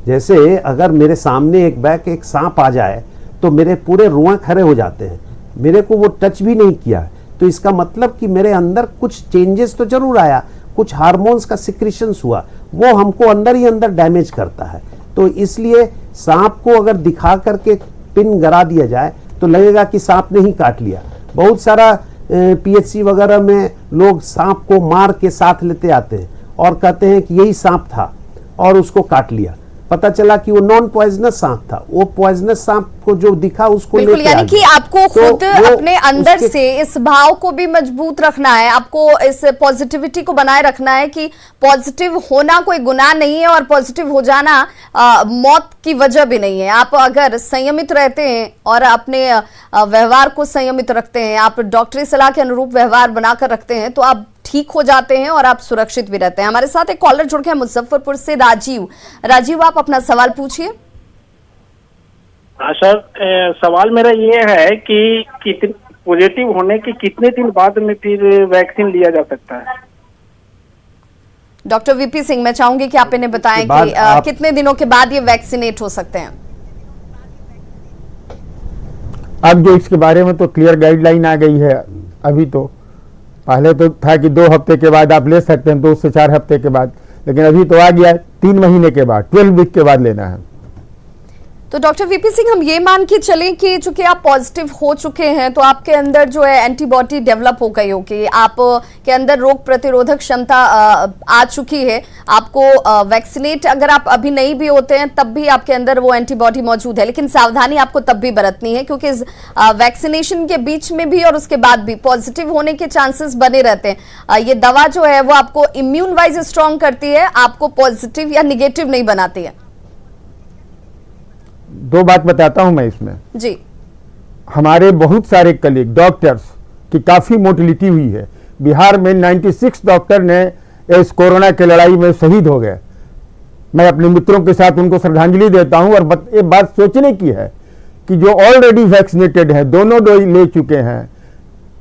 जैसे अगर मेरे सामने एक सांप आ जाए तो मेरे पूरे रुआं खड़े हो जाते हैं, मेरे को वो टच भी नहीं किया, तो इसका मतलब कि मेरे अंदर कुछ चेंजेस तो जरूर आया, कुछ हार्मोन्स का सिक्रीशंस हुआ, वो हमको अंदर ही अंदर डैमेज करता है। तो इसलिए सांप को अगर दिखा करके पिन गरा दिया जाए तो लगेगा कि सांप ने ही काट लिया। बहुत सारा पीएचसी वगैरह में लोग सांप को मार के साथ लेते आते हैं और कहते हैं कि यही सांप था और उसको काट लिया। पता चला कि वो नॉन पॉइजनस सांप था, वो पॉइजनस सांप को जो दिखा उसको बिल्कुल, लेके यानी कि आपको खुद अपने अंदर उसके... से इस भाव को भी मजबूत रखना है, आपको इस पॉजिटिविटी को बनाए रखना है कि पॉजिटिव होना कोई गुनाह नहीं है और पॉजिटिव हो जाना मौत की वजह भी नहीं है। आप अगर संयमित रहते हैं और अपने व्यवहार को संयमित रखते हैं, आप डॉक्टरी सलाह के अनुरूप व्यवहार बनाकर रखते हैं तो आप ठीक हो जाते हैं और आप सुरक्षित भी रहते हैं। हमारे साथ एक कॉलर जुड़ गए मुजफ्फरपुर से, राजीव, आप अपना सवाल पूछिए। हाँ सर, सवाल मेरा ये है कि पॉजिटिव होने के कितने दिन बाद में फिर वैक्सीन लिया जा सकता है? डॉक्टर वीपी सिंह, मैं चाहूंगी कि आप इन्हें बताएं कि कितने दिनों के बाद ये वैक्सीनेट हो सकते हैं। अब जो इसके बारे में तो क्लियर गाइडलाइन आ गई है। अभी तो पहले तो था कि 2 हफ्ते के बाद आप ले सकते हैं, 2 से 4 हफ्ते के बाद, लेकिन अभी तो आ गया 3 महीने के बाद, 12 वीक के बाद लेना है। तो डॉक्टर वीपी सिंह, हम ये मान के चलें कि चूंकि आप पॉजिटिव हो चुके हैं तो आपके अंदर जो है एंटीबॉडी डेवलप हो गई होगी, आप के अंदर रोग प्रतिरोधक क्षमता आ चुकी है, आपको वैक्सीनेट अगर आप अभी नहीं भी होते हैं तब भी आपके अंदर वो एंटीबॉडी मौजूद है, लेकिन सावधानी आपको तब भी बरतनी है क्योंकि वैक्सीनेशन के बीच में भी और उसके बाद भी पॉजिटिव होने के चांसेस बने रहते हैं। ये दवा जो है वो आपको इम्यून वाइज स्ट्रॉन्ग करती है, आपको पॉजिटिव या निगेटिव नहीं बनाती है। 2 बात बताता हूं मैं इसमें जी। हमारे बहुत सारे कलीग डॉक्टर्स की काफी मोटिलिटी हुई है। बिहार में 96 डॉक्टर ने इस कोरोना की लड़ाई में शहीद हो गए। मैं अपने मित्रों के साथ उनको श्रद्धांजलि देता हूं और ये बात सोचने की है कि जो ऑलरेडी वैक्सीनेटेड हैं, दोनों डोज ले चुके हैं,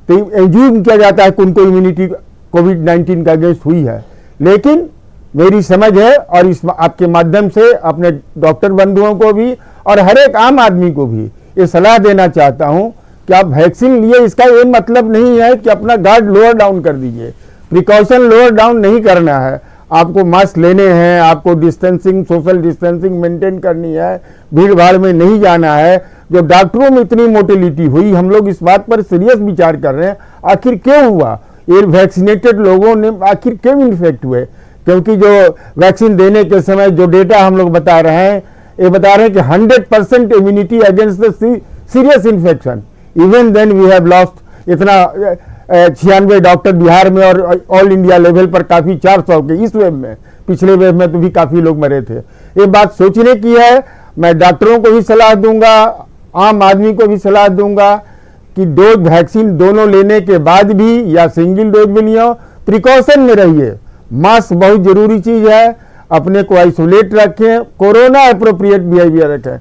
तो एज्यूम किया जाता है कि उनको इम्यूनिटी कोविड-19 का अगेंस्ट हुई है। लेकिन मेरी समझ है और इस आपके माध्यम से अपने डॉक्टर बंधुओं को भी और हर एक आम आदमी को भी ये सलाह देना चाहता हूं कि आप वैक्सीन लिए, इसका ये मतलब नहीं है कि अपना गार्ड लोअर डाउन कर दीजिए। प्रिकॉशन लोअर डाउन नहीं करना है, आपको मास्क लेने हैं, आपको डिस्टेंसिंग, सोशल डिस्टेंसिंग मेंटेन करनी है, भीड़ भाड़ में नहीं जाना है। जो डॉक्टरों में इतनी मोटिलिटी हुई, हम लोग इस बात पर सीरियस विचार कर रहे हैं आखिर क्यों हुआ, ये वैक्सीनेटेड लोगों ने आखिर क्यों इन्फेक्ट हुए। क्योंकि जो वैक्सीन देने के समय जो डेटा हम लोग बता रहे हैं, ये बता रहे हैं कि 100% immunity against the serious infection. Even then we have lost इतना 96 डॉक्टर बिहार में और ऑल इंडिया लेवल पर काफी 400 के इस वेव में, पिछले वेव में तो भी काफी लोग मरे थे। ये बात सोचने की है। मैं डॉक्टरों को भी सलाह दूंगा, आम आदमी को भी सलाह दूंगा कि डोज वैक्सीन दोनों लेने के बाद भी या सिंगल डोज भी लियो, प्रिकॉशन में रहिए। मास्क बहुत जरूरी चीज है, अपने को आइसोलेट रखें, कोरोना अप्रोप्रिएट बिहेवियर रखें।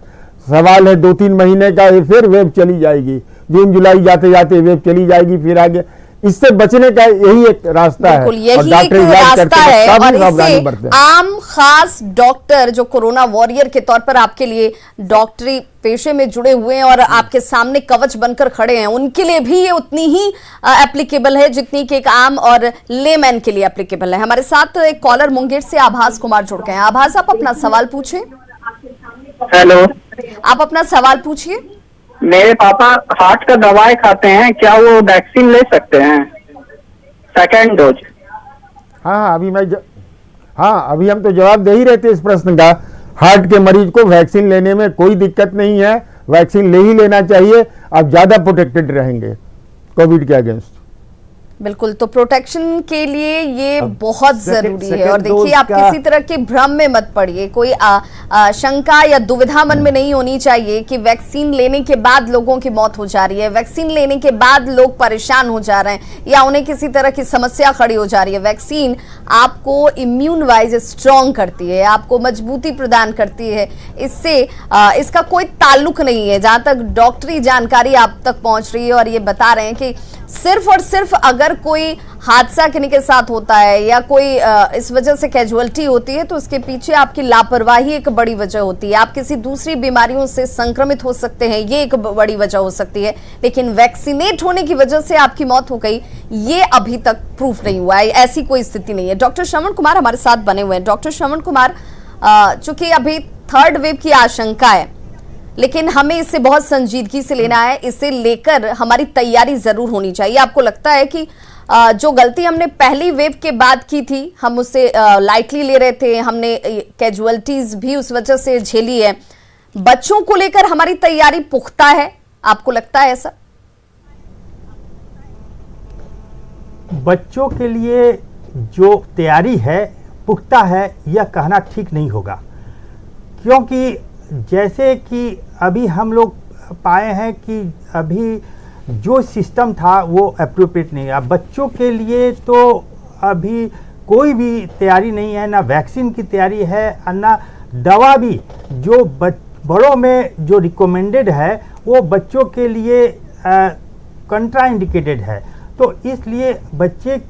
सवाल है 2-3 महीने का, ये फिर वेव चली जाएगी, जून जुलाई जाते जाते वेव चली जाएगी फिर आगे। इससे बचने का यही एक रास्ता है, यही एक रास्ता है और इससे आम खास डॉक्टर जो कोरोना वॉरियर के तौर पर आपके लिए डॉक्टरी पेशे में जुड़े हुए हैं और आपके सामने कवच बनकर खड़े हैं, उनके लिए भी ये उतनी ही एप्लीकेबल है जितनी कि एक आम और लेमैन के लिए एप्लीकेबल है। हमारे साथ एक कॉलर मुंगेर से आभास कुमार जुड़ गए हैं। आभास, आप अपना सवाल पूछिए। हेलो, आप अपना सवाल पूछिए। मेरे पापा हार्ट का दवाई खाते हैं, क्या वो वैक्सीन ले सकते हैं सेकेंड डोज? हाँ अभी हम तो जवाब दे ही रहे थे इस प्रश्न का। हार्ट के मरीज को वैक्सीन लेने में कोई दिक्कत नहीं है, वैक्सीन ले ही लेना चाहिए। आप ज्यादा प्रोटेक्टेड रहेंगे कोविड के अगेंस्ट। बिल्कुल, तो प्रोटेक्शन के लिए ये बहुत जरूरी है। और देखिए, डोज आप का- किसी तरह के भ्रम में मत पड़िए, कोई शंका या दुविधा मन में नहीं होनी चाहिए कि वैक्सीन लेने के बाद लोगों की मौत हो जा रही है, वैक्सीन लेने के बाद लोग परेशान हो जा रहे हैं या उन्हें किसी तरह की समस्या खड़ी हो जा रही है। वैक्सीन आपको इम्यून वाइज स्ट्रांग करती है, आपको मजबूती प्रदान करती है। इससे इसका कोई ताल्लुक नहीं है, जहां तक डॉक्टरी जानकारी आप तक पहुंच रही है। और ये बता रहे हैं कि सिर्फ और सिर्फ अगर कोई हादसा किन्हीं के साथ होता है या कोई इस वजह से कैजुअलिटी होती है तो उसके पीछे आपकी लापरवाही एक बड़ी वजह होती है। आप किसी दूसरी बीमारियों से संक्रमित हो सकते हैं, ये एक बड़ी वजह हो सकती है। लेकिन वैक्सीनेट होने की वजह से आपकी मौत हो गई, ये अभी तक प्रूफ नहीं हुआ है, ऐसी कोई स्थिति नहीं है। डॉक्टर श्रवण कुमार हमारे साथ बने हुए हैं। डॉक्टर श्रवण कुमार, चूंकि अभी थर्ड वेव की आशंका है, लेकिन हमें इसे बहुत संजीदगी से लेना है, इसे लेकर हमारी तैयारी जरूर होनी चाहिए। आपको लगता है कि जो गलती हमने पहली वेव के बाद की थी, हम उसे लाइटली ले रहे थे, हमने कैजुअलिटीज भी उस वजह से झेली है, बच्चों को लेकर हमारी तैयारी पुख्ता है? आपको लगता है ऐसा? बच्चों के लिए जो तैयारी है पुख्ता है, यह कहना ठीक नहीं होगा, क्योंकि जैसे कि अभी हम लोग पाए हैं कि अभी जो सिस्टम था वो अप्रोप्रिएट नहीं है। बच्चों के लिए तो अभी कोई भी तैयारी नहीं है, ना वैक्सीन की तैयारी है और ना दवा भी जो बड़ों में जो रिकमेंडेड है वो बच्चों के लिए कंट्राइंडिकेटेड है। तो इसलिए बच्चे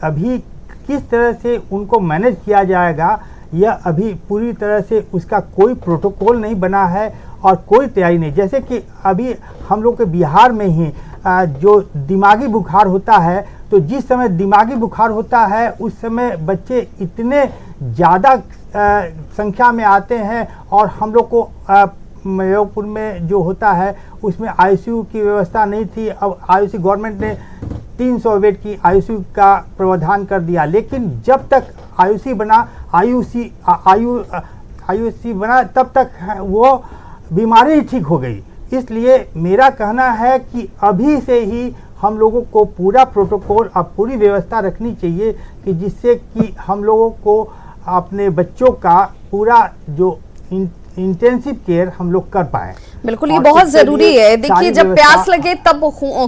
अभी किस तरह से उनको मैनेज किया जाएगा, यह अभी पूरी तरह से उसका कोई प्रोटोकॉल नहीं बना है और कोई तैयारी नहीं। जैसे कि अभी हम लोग के बिहार में ही जो दिमागी बुखार होता है, तो जिस समय दिमागी बुखार होता है उस समय बच्चे इतने ज़्यादा संख्या में आते हैं और हम लोग को मयोपुर में जो होता है उसमें आईसीयू की व्यवस्था नहीं थी। अब आईसीयू गवर्नमेंट ने 300 बेड की आईसीयू का प्रावधान कर दिया, लेकिन जब तक आईयूसी बना तब तक वो बीमारी ही ठीक हो गई। इसलिए मेरा कहना है कि अभी से ही हम लोगों को पूरा प्रोटोकॉल और पूरी व्यवस्था रखनी चाहिए कि जिससे कि हम लोगों को अपने बच्चों का पूरा जो इंटेंसिव केयर हम लोग कर पाए। बिल्कुल, ये बहुत जरूरी है। देखिए, जब प्यास लगे तब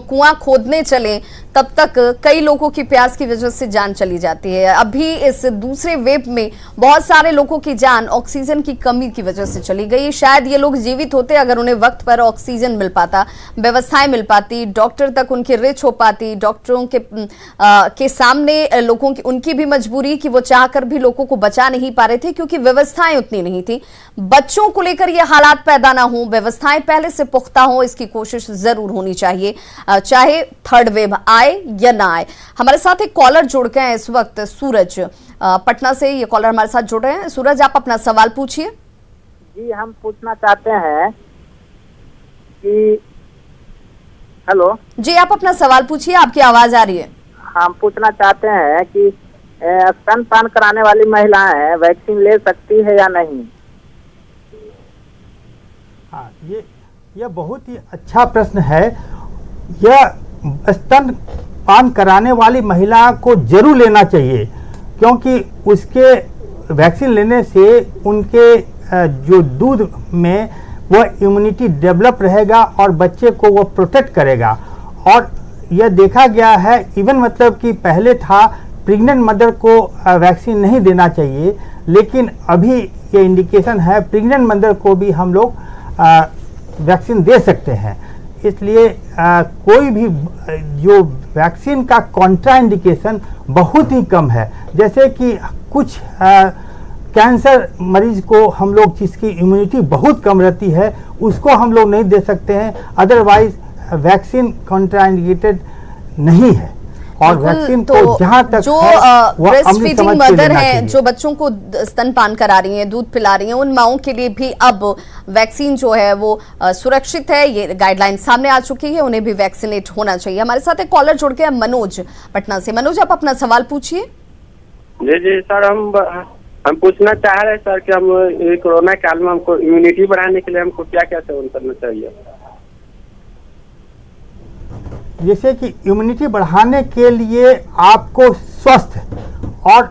कुआं खोदने चले, तब तक कई लोगों की प्यास की वजह से जान चली जाती है। अभी इस दूसरे वेव में बहुत सारे लोगों की जान ऑक्सीजन की कमी की वजह से चली गई। शायद ये लोग जीवित होते अगर उन्हें वक्त पर ऑक्सीजन मिल पाता, व्यवस्थाएं मिल पाती, डॉक्टर तक उनकी रिच हो पाती, डॉक्टरों के सामने लोगों की उनकी भी मजबूरी कि वो चाहकर भी लोगों को बचा नहीं पा रहे थे क्योंकि व्यवस्थाएं उतनी नहीं थी। बच्चों को लेकर ये हालात पैदा ना हो, व्यवस्थाएं पहले से पुख्ता हो, इसकी कोशिश जरूर होनी चाहिए, चाहे थर्ड वेव आए या ना आए। हमारे साथ एक कॉलर जुड़ गए हैं इस वक्त, सूरज पटना से ये कॉलर हमारे साथ जुड़ रहे हैं। सूरज, आप अपना सवाल पूछिए। जी, हम पूछना चाहते हैं कि हेलो जी, आप अपना सवाल पूछिए, आपकी आवाज आ रही है। हम पूछना चाहते हैं कि स्तनपान कराने वाली महिलाएं वैक्सीन ले सकती है या नहीं? हाँ, यह बहुत ही अच्छा प्रश्न है। यह स्तनपान कराने वाली महिला को जरूर लेना चाहिए, क्योंकि उसके वैक्सीन लेने से उनके जो दूध में वह इम्यूनिटी डेवलप रहेगा और बच्चे को वह प्रोटेक्ट करेगा। और यह देखा गया है, इवन मतलब कि पहले था प्रेग्नेंट मदर को वैक्सीन नहीं देना चाहिए, लेकिन अभी ये इंडिकेशन है प्रेग्नेंट मदर को भी हम लोग वैक्सीन दे सकते हैं। इसलिए कोई भी जो वैक्सीन का कॉन्ट्राइंडिकेशन बहुत ही कम है। जैसे कि कुछ कैंसर मरीज को हम लोग जिसकी इम्यूनिटी बहुत कम रहती है उसको हम लोग नहीं दे सकते हैं, अदरवाइज वैक्सीन कॉन्ट्राइंडिकेटेड नहीं है। और वैक्सीन तो को जहां तक जो वो ब्रेस्ट अमली फीडिंग समझ के मदर लेना हैं, चाहिए। जो बच्चों को स्तनपान करा रही हैं, दूध पिला रही हैं, उन माओं के लिए भी अब वैक्सीन जो है वो सुरक्षित है, ये गाइडलाइन सामने आ चुकी है, उन्हें भी वैक्सीनेट होना चाहिए। हमारे साथ एक कॉलर जुड़ गया मनोज पटना से। मनोज, आप अपना सवाल पूछिए। जी जी सर, हम पूछना चाह रहे हैं सर कि हम ये कोरोना काल में हमको इम्यूनिटी बढ़ाने के लिए हमको क्या क्या सेवन करना चाहिए? जैसे कि इम्यूनिटी बढ़ाने के लिए आपको स्वस्थ और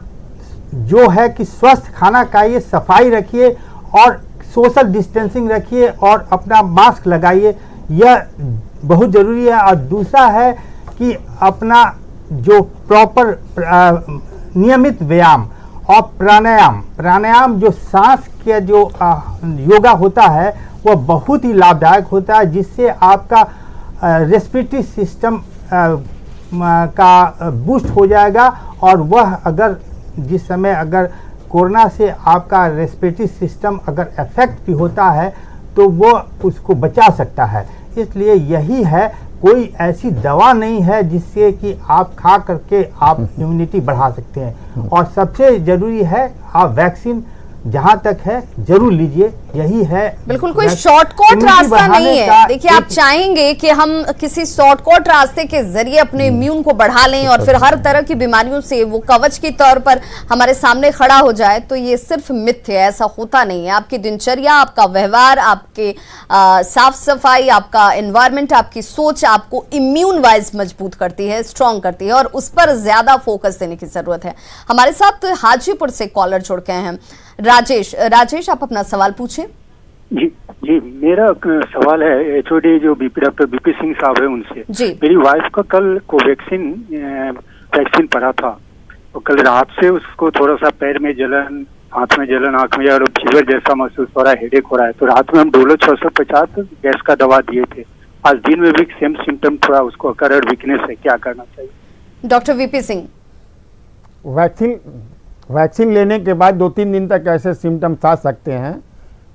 जो है कि स्वस्थ खाना खाइए, सफाई रखिए और सोशल डिस्टेंसिंग रखिए और अपना मास्क लगाइए, यह बहुत ज़रूरी है। और दूसरा है कि अपना जो प्रॉपर नियमित व्यायाम और प्राणायाम जो सांस के जो योगा होता है वह बहुत ही लाभदायक होता है, जिससे आपका रेस्पिरेटरी सिस्टम का बूस्ट हो जाएगा। और वह अगर जिस समय अगर कोरोना से आपका रेस्पिरेटरी सिस्टम अगर अफेक्ट भी होता है तो वो उसको बचा सकता है। इसलिए यही है, कोई ऐसी दवा नहीं है जिससे कि आप खा करके आप इम्यूनिटी बढ़ा सकते हैं। और सबसे ज़रूरी है आप वैक्सीन जहां तक है जरूर लीजिए, यही है। बिल्कुल कोई शॉर्टकट रास्ता नहीं है। देखिए, आप चाहेंगे कि हम किसी शॉर्टकट रास्ते के जरिए अपने इम्यून को बढ़ा लें और फिर हर तरह की बीमारियों से वो कवच के तौर पर हमारे सामने खड़ा हो जाए, तो ये सिर्फ मिथ है, ऐसा होता नहीं है। आपकी दिनचर्या, आपका व्यवहार, आपके साफ सफाई, आपका एनवायरमेंट, आपकी सोच आपको इम्यून वाइज मजबूत करती है, स्ट्रांग करती है, और उस पर ज्यादा फोकस देने की जरूरत है। हमारे साथ हाजीपुर से कॉलर जुड़ गए हैं, राजेश, आप अपना सवाल पूछें। जी, मेरा सवाल है एचओडी जो डॉक्टर बीपी सिंह साहब है उनसे। जी। मेरी वाइफ का कल कोवैक्सीन वैक्सीन पड़ा था, और कल रात से उसको थोड़ा सा पैर में जलन, हाथ में जलन, आंख में और फीवर जैसा महसूस हो रहा है, हेडेक हो रहा है। तो रात में हम डोलो 650 गैस का दवा दिए थे। आज दिन में भी सेम सिम्टम थोड़ा उसको अकर वीकनेस है, क्या करना चाहिए? डॉक्टर वीपी सिंह, वैक्सीन लेने के बाद 2-3 दिन तक ऐसे सिम्टम्स आ सकते हैं।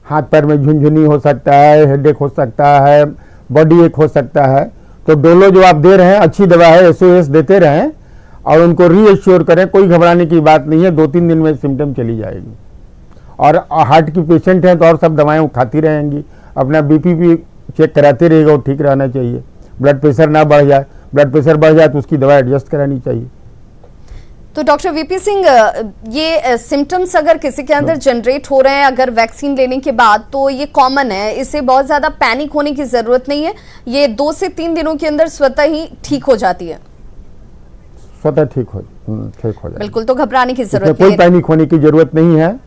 हाथ पैर में झुनझुनी हो सकता है, हेडेक हो सकता है, बॉडी एक हो सकता है। तो डोलो जो आप दे रहे हैं अच्छी दवा है, SOS देते रहें और उनको रीएश्योर करें, कोई घबराने की बात नहीं है, 2-3 दिन में सिम्टम चली जाएगी। और हार्ट की पेशेंट हैं तो और सब दवाएं वो खाती रहेंगी, अपना BP भी चेक कराते रहेगा, वो ठीक रहना चाहिए। ब्लड प्रेशर ना बढ़ जाए, ब्लड प्रेशर बढ़ जाए तो उसकी दवा एडजस्ट करानी चाहिए। तो डॉक्टर वीपी सिंह, ये सिम्टम्स अगर किसी के अंदर जनरेट हो रहे हैं अगर वैक्सीन लेने के बाद, तो ये कॉमन है, इससे बहुत ज्यादा पैनिक होने की जरूरत नहीं है। ये 2 से 3 दिनों के अंदर स्वतः ही ठीक हो जाती है। स्वतः ठीक हो जाए, बिल्कुल, तो घबराने की जरूरत कोई पैनिक होने की जरूरत नहीं है।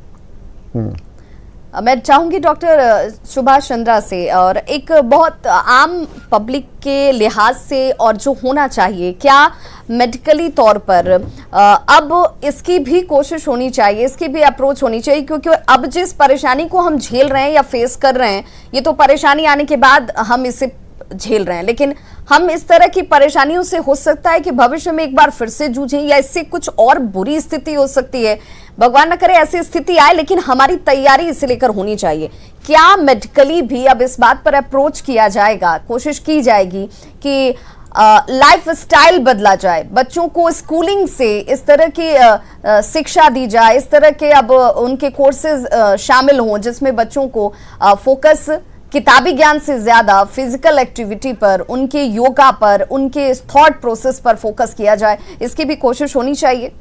मैं चाहूंगी डॉक्टर सुभाष चंद्रा से, और एक बहुत आम पब्लिक के लिहाज से और जो होना चाहिए, क्या मेडिकली तौर पर अब इसकी भी कोशिश होनी चाहिए, इसकी भी अप्रोच होनी चाहिए, क्योंकि अब जिस परेशानी को हम झेल रहे हैं या फेस कर रहे हैं, ये तो परेशानी आने के बाद हम इसे झेल रहे हैं, लेकिन हम इस तरह की परेशानियों से हो सकता है कि भविष्य में एक बार फिर से जूझें, या इससे कुछ और बुरी स्थिति हो सकती है। भगवान न करे ऐसी स्थिति आए, लेकिन हमारी तैयारी इसे लेकर होनी चाहिए। क्या मेडिकली भी अब इस बात पर अप्रोच किया जाएगा, कोशिश की जाएगी कि लाइफ स्टाइल बदला जाए, बच्चों को स्कूलिंग से इस तरह की शिक्षा दी जाए, इस तरह के अब उनके कोर्सेज शामिल हों जिसमें बच्चों को फोकस किताबी ज्ञान से ज्यादा फिजिकल एक्टिविटी पर, उनके योगा पर, उनके थॉट प्रोसेस पर फोकस किया जाए, इसकी भी कोशिश होनी चाहिए।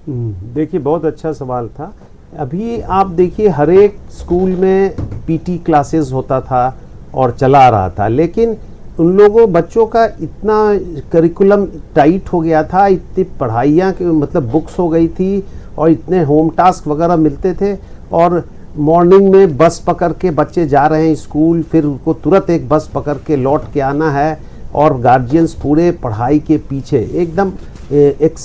देखिए, बहुत अच्छा सवाल था। अभी आप देखिए, हर एक स्कूल में PT क्लासेस होता था और चला आ रहा था, लेकिन उन लोगों बच्चों का इतना करिकुलम टाइट हो गया था, इतनी पढ़ाइयाँ मतलब बुक्स हो गई थी और इतने होम टास्क वगैरह मिलते थे, और मॉर्निंग में बस पकड़ के बच्चे जा रहे हैं स्कूल, फिर उनको तुरंत एक बस पकड़ के लौट के आना है, और गार्जियंस पूरे पढ़ाई के पीछे एकदम एक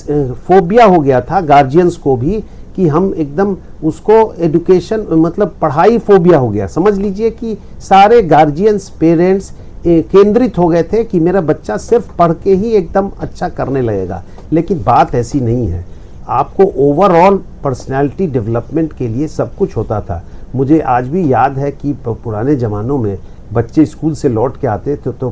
फोबिया हो गया था गार्जियंस को भी, कि हम एकदम उसको एजुकेशन मतलब पढ़ाई फोबिया हो गया। समझ लीजिए कि सारे गार्जियंस, पेरेंट्स केंद्रित हो गए थे कि मेरा बच्चा सिर्फ पढ़ के ही एकदम अच्छा करने लगेगा, लेकिन बात ऐसी नहीं है। आपको ओवरऑल पर्सनालिटी डेवलपमेंट के लिए सब कुछ होता था। मुझे आज भी याद है कि पुराने ज़मानों में बच्चे स्कूल से लौट के आते थे तो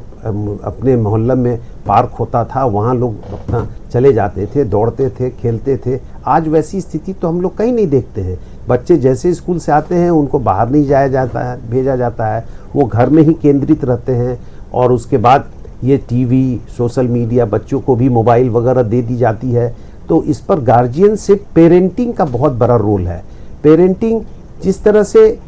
अपने मोहल्ले में पार्क होता था, वहाँ लोग अपना चले जाते थे, दौड़ते थे, खेलते थे। आज वैसी स्थिति तो हम लोग कहीं नहीं देखते हैं। बच्चे जैसे स्कूल से आते हैं उनको बाहर नहीं जाया जाता है, भेजा जाता है, वो घर में ही केंद्रित रहते हैं। और उसके बाद ये टीवी, सोशल मीडिया, बच्चों को भी मोबाइल वगैरह दे दी जाती है। तो इस पर गार्जियन से पेरेंटिंग का बहुत बड़ा रोल है। पेरेंटिंग जिस तरह से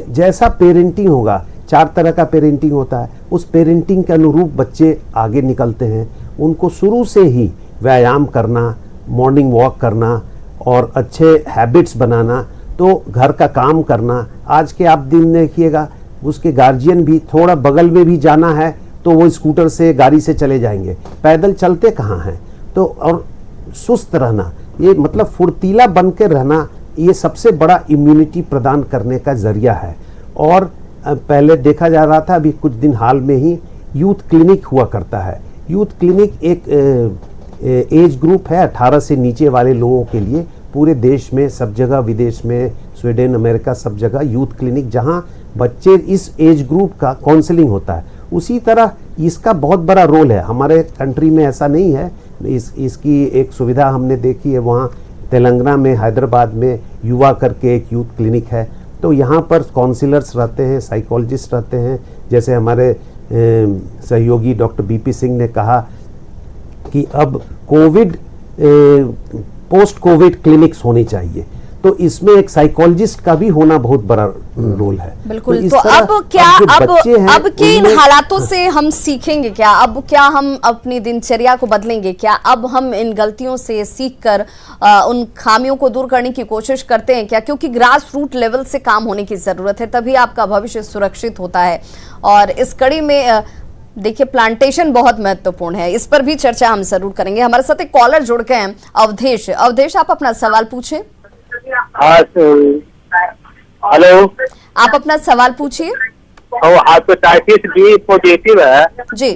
जैसा पेरेंटिंग होगा, 4 तरह का पेरेंटिंग होता है, उस पेरेंटिंग के अनुरूप बच्चे आगे निकलते हैं। उनको शुरू से ही व्यायाम करना, मॉर्निंग वॉक करना और अच्छे हैबिट्स बनाना, तो घर का काम करना। आज के आप दिन देखिएगा, उसके गार्जियन भी थोड़ा बगल में भी जाना है तो वो स्कूटर से, गाड़ी से चले जाएंगे, पैदल चलते कहाँ हैं। तो और सुस्त रहना, ये मतलब फुर्तीला बन के रहना, ये सबसे बड़ा इम्यूनिटी प्रदान करने का जरिया है। और पहले देखा जा रहा था, अभी कुछ दिन हाल में ही यूथ क्लिनिक हुआ करता है। यूथ क्लिनिक एक एज ग्रुप है 18 से नीचे वाले लोगों के लिए। पूरे देश में सब जगह, विदेश में, स्वीडन, अमेरिका, सब जगह यूथ क्लिनिक, जहां बच्चे इस एज ग्रुप का काउंसलिंग होता है। उसी तरह इसका बहुत बड़ा रोल है। हमारे कंट्री में ऐसा नहीं है। इसकी एक सुविधा हमने देखी है, वहाँ तेलंगाना में, हैदराबाद में युवा करके एक यूथ क्लिनिक है। तो यहाँ पर काउंसलर्स रहते हैं, साइकोलॉजिस्ट रहते हैं। जैसे हमारे सहयोगी डॉक्टर बीपी सिंह ने कहा कि अब कोविड, पोस्ट कोविड क्लिनिक्स होनी चाहिए, तो इसमें एक साइकोलॉजिस्ट का भी होना बहुत बड़ा रोल है। बिल्कुल। तो अब क्या, अब के इन हालातों से हम सीखेंगे क्या? अब क्या हम अपनी दिनचर्या को बदलेंगे क्या? अब हम इन गलतियों से सीखकर उन खामियों को दूर करने की कोशिश करते हैं क्या? क्योंकि ग्रास रूट लेवल से काम होने की जरूरत है, तभी आपका भविष्य सुरक्षित होता है। और इस कड़ी में देखिए, प्लांटेशन बहुत महत्वपूर्ण है, इस पर भी चर्चा हम जरूर करेंगे। हमारे साथ एक कॉलर जुड़ गए हैं, अवधेश। अवधेश, आप अपना सवाल पूछे। हाँ, हेलो, आप अपना सवाल पूछिए। हेपेटाइटिस बी पॉजिटिव है जी,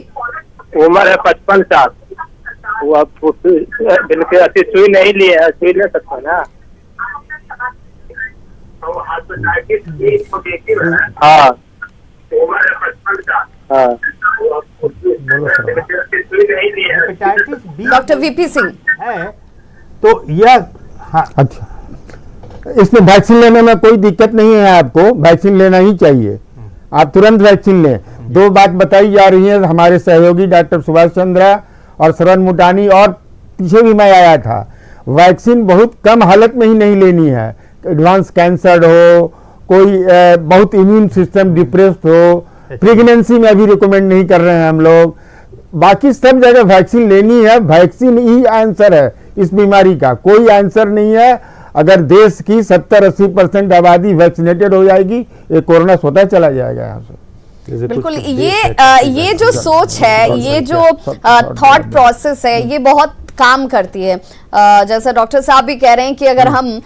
उम्र है 55 साल। वो अब सुई नहीं लिए है, सुई ले सकता है ना? हेपेटाइटिस बी पॉजिटिव है, हाँ, उम्र है 55 साल, हाँ। Hepatitis B doctor VP Singh है तो यह, हाँ, अच्छा, इसमें वैक्सीन लेने में कोई दिक्कत नहीं है। आपको वैक्सीन लेना ही चाहिए, आप तुरंत वैक्सीन लें। 2 बात बताई जा रही है हमारे सहयोगी डॉक्टर सुभाष चंद्रा और श्रवण मुटानी, और पीछे भी मैं आया था। वैक्सीन बहुत कम हालत में ही नहीं लेनी है। एडवांस कैंसर हो, कोई बहुत इम्यून सिस्टम डिप्रेस्ड हो, प्रेगनेंसी में अभी रिकमेंड नहीं कर रहे हैं हम लोग। बाकी सब जगह वैक्सीन लेनी है। वैक्सीन ही आंसर है इस बीमारी का, कोई आंसर नहीं है। अगर देश की 70-80% आबादी वैक्सीनेटेड हो जाएगी, ये कोरोना स्वतः चला जाएगा यहाँ से। बिल्कुल। ये जो सोच है, ये जो थॉट प्रोसेस है, ये बहुत काम करती है। जैसा डॉक्टर साहब भी कह रहे हैं कि अगर हम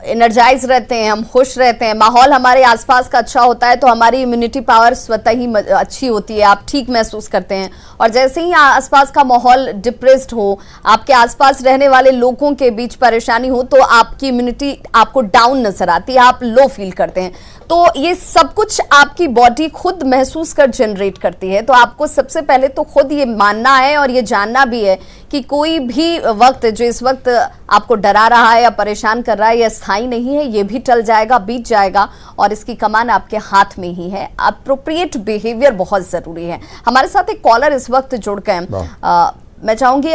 एनर्जाइज रहते हैं, हम खुश रहते हैं, माहौल हमारे आसपास का अच्छा होता है, तो हमारी इम्यूनिटी पावर स्वतः ही अच्छी होती है, आप ठीक महसूस करते हैं। और जैसे ही आसपास का माहौल डिप्रेस्ड हो, आपके आसपास रहने वाले लोगों के बीच परेशानी हो, तो आपकी इम्यूनिटी आपको डाउन नजर आती है, आप लो फील करते हैं। तो ये सब कुछ आपकी बॉडी खुद महसूस कर जनरेट करती है। तो आपको सबसे पहले तो खुद ये मानना है और ये जानना भी है कि कोई भी वक्त जो इस वक्त आपको डरा रहा है या परेशान कर रहा है, यह स्थायी नहीं है, ये भी टल जाएगा, बीत जाएगा, और इसकी कमान आपके हाथ में ही है। अप्रोप्रिएट बिहेवियर बहुत जरूरी है। हमारे साथ एक कॉलर इस वक्त जुड़ गए, मैं चाहूंगी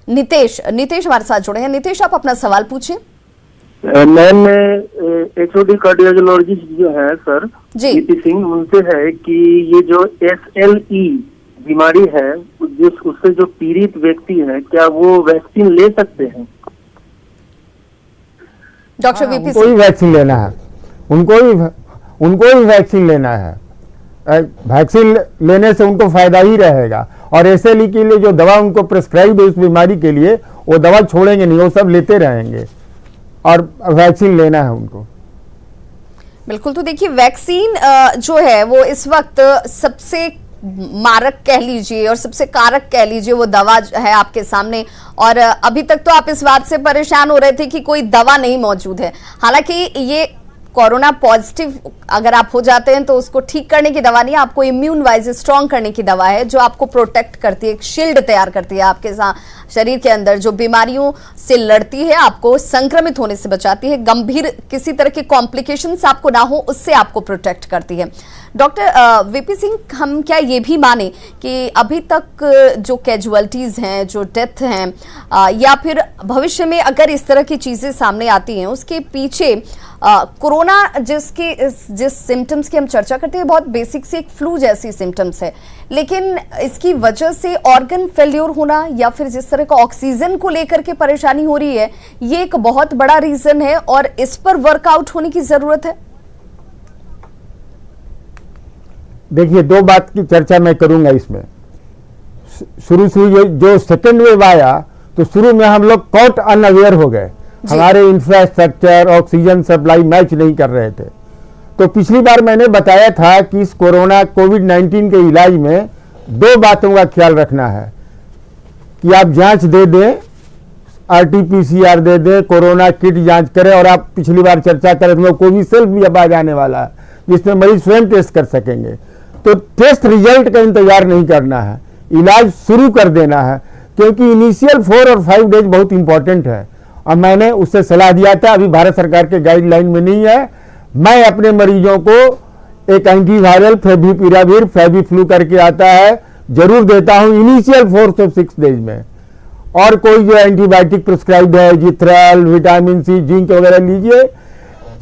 नितेश हमारे साथ जुड़े हैं। नितेश, आप अपना सवाल पूछिए। मैम, एक्सोडी कार्डियोलॉजिस्ट जो है सर वीपी सिंह, उनसे है कि ये जो SLE बीमारी है, उससे जो पीड़ित व्यक्ति है, क्या वो वैक्सीन ले सकते हैं? डॉक्टर वीपी सिंह, वैक्सीन लेना है, उनको ही वैक्सीन लेना है। वैक्सीन लेने से उनको फायदा ही रहेगा। और SLE के लिए जो दवा उनको प्रिस्क्राइब है इस बीमारी के लिए, वो दवा छोड़ेंगे नहीं, वो सब लेते रहेंगे, और वैक्सीन लेना है उनको। बिल्कुल। तो देखिए, वैक्सीन जो है वो इस वक्त सबसे मारक कह लीजिए और सबसे कारक कह लीजिए, वो दवा है आपके सामने। और अभी तक तो आप इस बात से परेशान हो रहे थे कि कोई दवा नहीं मौजूद है। हालांकि ये कोरोना पॉजिटिव अगर आप हो जाते हैं तो उसको ठीक करने की दवा नहीं, आपको इम्यून वाइज स्ट्रांग करने की दवा है जो आपको प्रोटेक्ट करती है, एक शील्ड तैयार करती है आपके शरीर के अंदर, जो बीमारियों से लड़ती है, आपको संक्रमित होने से बचाती है, गंभीर किसी तरह के कॉम्प्लिकेशंस आपको ना हो उससे आपको प्रोटेक्ट करती है। डॉक्टर वीपी सिंह, हम क्या ये भी माने कि अभी तक जो कैजुअलिटीज हैं, जो डेथ हैं, या फिर भविष्य में अगर इस तरह की चीजें सामने आती हैं, उसके पीछे कोरोना जिस सिम्टम्स की हम चर्चा करते हैं बहुत बेसिक सी एक फ्लू जैसी सिम्टम्स है, लेकिन इसकी वजह से ऑर्गन फेल्योर होना या फिर जिस तरह का ऑक्सीजन को लेकर के परेशानी हो रही है, ये एक बहुत बड़ा रीजन है और इस पर वर्कआउट होने की जरूरत है। देखिए, दो बात की चर्चा मैं करूंगा इसमें। शुरू जो सेकेंड वेव आया तो शुरू में हम लोग कॉट अनअवेयर हो गए, हमारे इंफ्रास्ट्रक्चर ऑक्सीजन सप्लाई मैच नहीं कर रहे थे। तो पिछली बार मैंने बताया था कि इस कोविड-19 के इलाज में दो बातों का ख्याल रखना है कि आप जांच दे दें, RT-PCR दे दें, कोरोना किट जांच करें, और आप पिछली बार चर्चा करें तो कोविशील्ड भी अब आ जाने वाला है जिसमें मरीज स्वयं टेस्ट कर सकेंगे। तो टेस्ट रिजल्ट का इंतजार नहीं करना है, इलाज शुरू कर देना है, क्योंकि इनिशियल 4 और 5 डेज बहुत इंपॉर्टेंट है। और मैंने उससे सलाह दिया था, अभी भारत सरकार के गाइडलाइन में नहीं है, मैं अपने मरीजों को एक एंटीवायरल फेविपिराविर फेविफ्लू करके आता है जरूर देता हूं इनिशियल 4 से 6 डेज में। और कोई जो एंटीबायोटिक प्रिस्क्राइब्ड है, जिथ्रल, विटामिन सी, जिंक वगैरह लीजिए।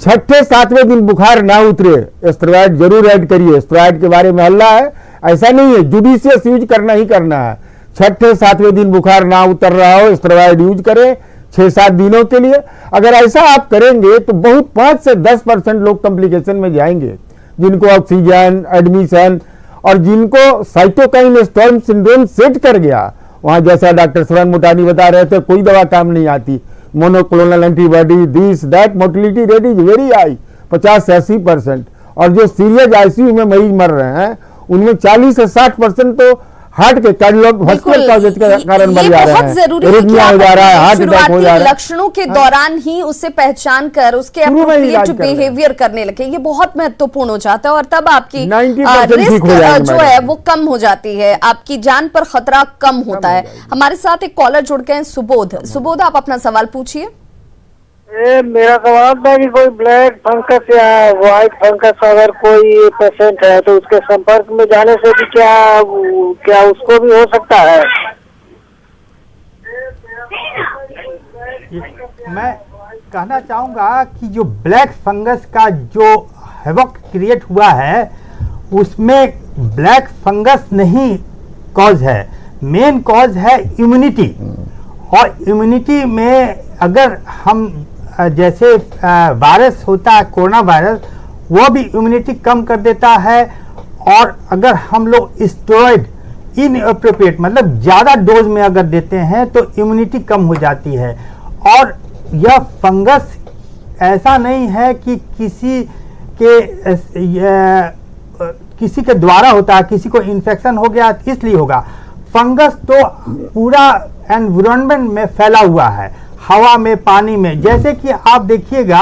6-7वें दिन बुखार ना उतरे स्टेरॉइड जरूर ऐड करिए। स्टेरॉइड के बारे में हल्ला है, ऐसा नहीं है, जुडिशियस यूज करना ही करना है। 6-7वें दिन बुखार ना उतर रहा हो, स्टेरॉइड यूज करें 6-7 दिनों के लिए। अगर ऐसा आप करेंगे तो बहुत 5 से 10% लोग कॉम्प्लिकेशन में जाएंगे, जिनको ऑक्सीजन, एडमिशन, और जिनको साइटोकाइन स्टॉर्म सिंड्रोम सेट कर गया, वहां जैसा डॉक्टर श्रवण मोटानी बता रहे थे, कोई दवा काम नहीं आती, monoclonal antibody, this that, mortality rate is very high, 50 से 80%। और जो सीरियस आईसीयू में मरीज मर रहे हैं उनमें 40 से 60% तो हार्ट के कार्डियोवास्कुलर कॉजेज के कारण मर जा रहे हैं, एरिथमिया हो जा रहा है, हार्ट अटैक हो जा रहा है। लक्षणों के दौरान ही उसे पहचान कर उसके एप्रोप्रिएट बिहेवियर करने लगे, ये बहुत महत्वपूर्ण हो जाता है, और तब आपकी रिस्क जो है वो कम हो जाती है, आपकी जान पर खतरा कम होता है। हमारे साथ एक कॉलर जुड़ गए हैं, सुबोध, आप अपना सवाल पूछिए। मेरा सवाल था कि कोई ब्लैक फंगस या व्हाइट फंगस अगर कोई पेशेंट है तो उसके संपर्क में जाने से भी क्या उसको भी हो सकता है? मैं कहना चाहूँगा कि जो ब्लैक फंगस का जो हैवॉक क्रिएट हुआ है उसमें ब्लैक फंगस नहीं कॉज है, मेन कॉज है इम्यूनिटी। और इम्यूनिटी में अगर हम जैसे वायरस होता है कोरोना वायरस, वो भी इम्यूनिटी कम कर देता है। और अगर हम लोग स्टेरॉइड इनएप्रोप्रिएट मतलब ज़्यादा डोज में अगर देते हैं तो इम्यूनिटी कम हो जाती है। और यह फंगस ऐसा नहीं है कि किसी के द्वारा होता है, किसी को इन्फेक्शन हो गया इसलिए होगा। फंगस तो पूरा एनवायरनमेंट में फैला हुआ है, हवा में, पानी में। जैसे कि आप देखिएगा,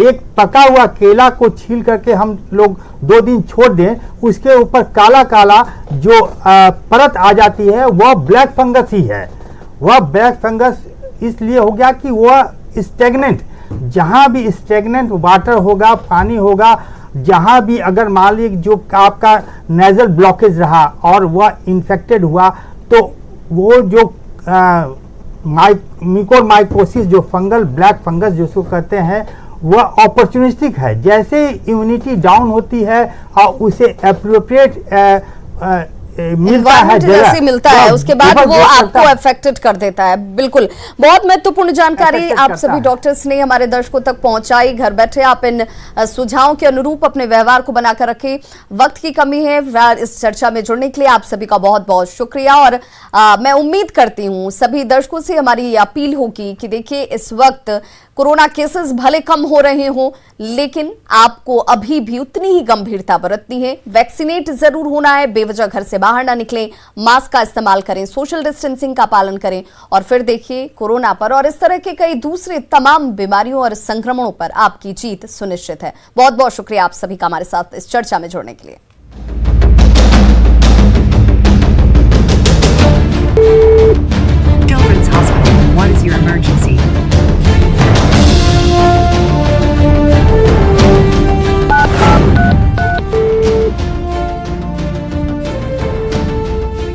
एक पका हुआ केला को छील करके हम लोग 2 दिन छोड़ दें, उसके ऊपर काला काला जो परत आ जाती है वह ब्लैक फंगस ही है। वह ब्लैक फंगस इसलिए हो गया कि वह स्टेगनेंट, जहाँ भी स्टेगनेंट वाटर होगा, पानी होगा, जहाँ भी अगर मान लीजिए जो आपका नेजल ब्लॉकेज रहा और वह इन्फेक्टेड हुआ तो वो जो म्यूकोरमाइकोसिस जो फंगल ब्लैक फंगस जिसको कहते हैं वह अपॉर्चुनिस्टिक है। जैसे इम्यूनिटी डाउन होती है और उसे एप्रोप्रिएट मिलता है, जैसे मिलता है उसके बाद वो आपको अफेक्टेड कर देता है। बिल्कुल, बहुत महत्वपूर्ण जानकारी आप सभी डॉक्टर्स ने हमारे दर्शकों तक पहुंचाई। घर बैठे आप इन सुझावों के अनुरूप अपने व्यवहार को बनाकर रखें। वक्त की कमी है, इस चर्चा में जुड़ने के लिए आप सभी का बहुत बहुत शुक्रिया। और मैं उम्मीद करती हूँ सभी दर्शकों से हमारी अपील होगी कि देखिए, इस वक्त कोरोना केसेस भले कम हो रहे हों, लेकिन आपको अभी भी उतनी ही गंभीरता बरतनी है। वैक्सीनेट जरूर होना है, बेवजह घर से बाहर ना निकलें, मास्क का इस्तेमाल करें, सोशल डिस्टेंसिंग का पालन करें और फिर देखिए कोरोना पर और इस तरह के कई दूसरे तमाम बीमारियों और संक्रमणों पर आपकी जीत सुनिश्चित है। बहुत बहुत शुक्रिया आप सभी का हमारे साथ इस चर्चा में जुड़ने के लिए। Children's Hospital, what is your emergency?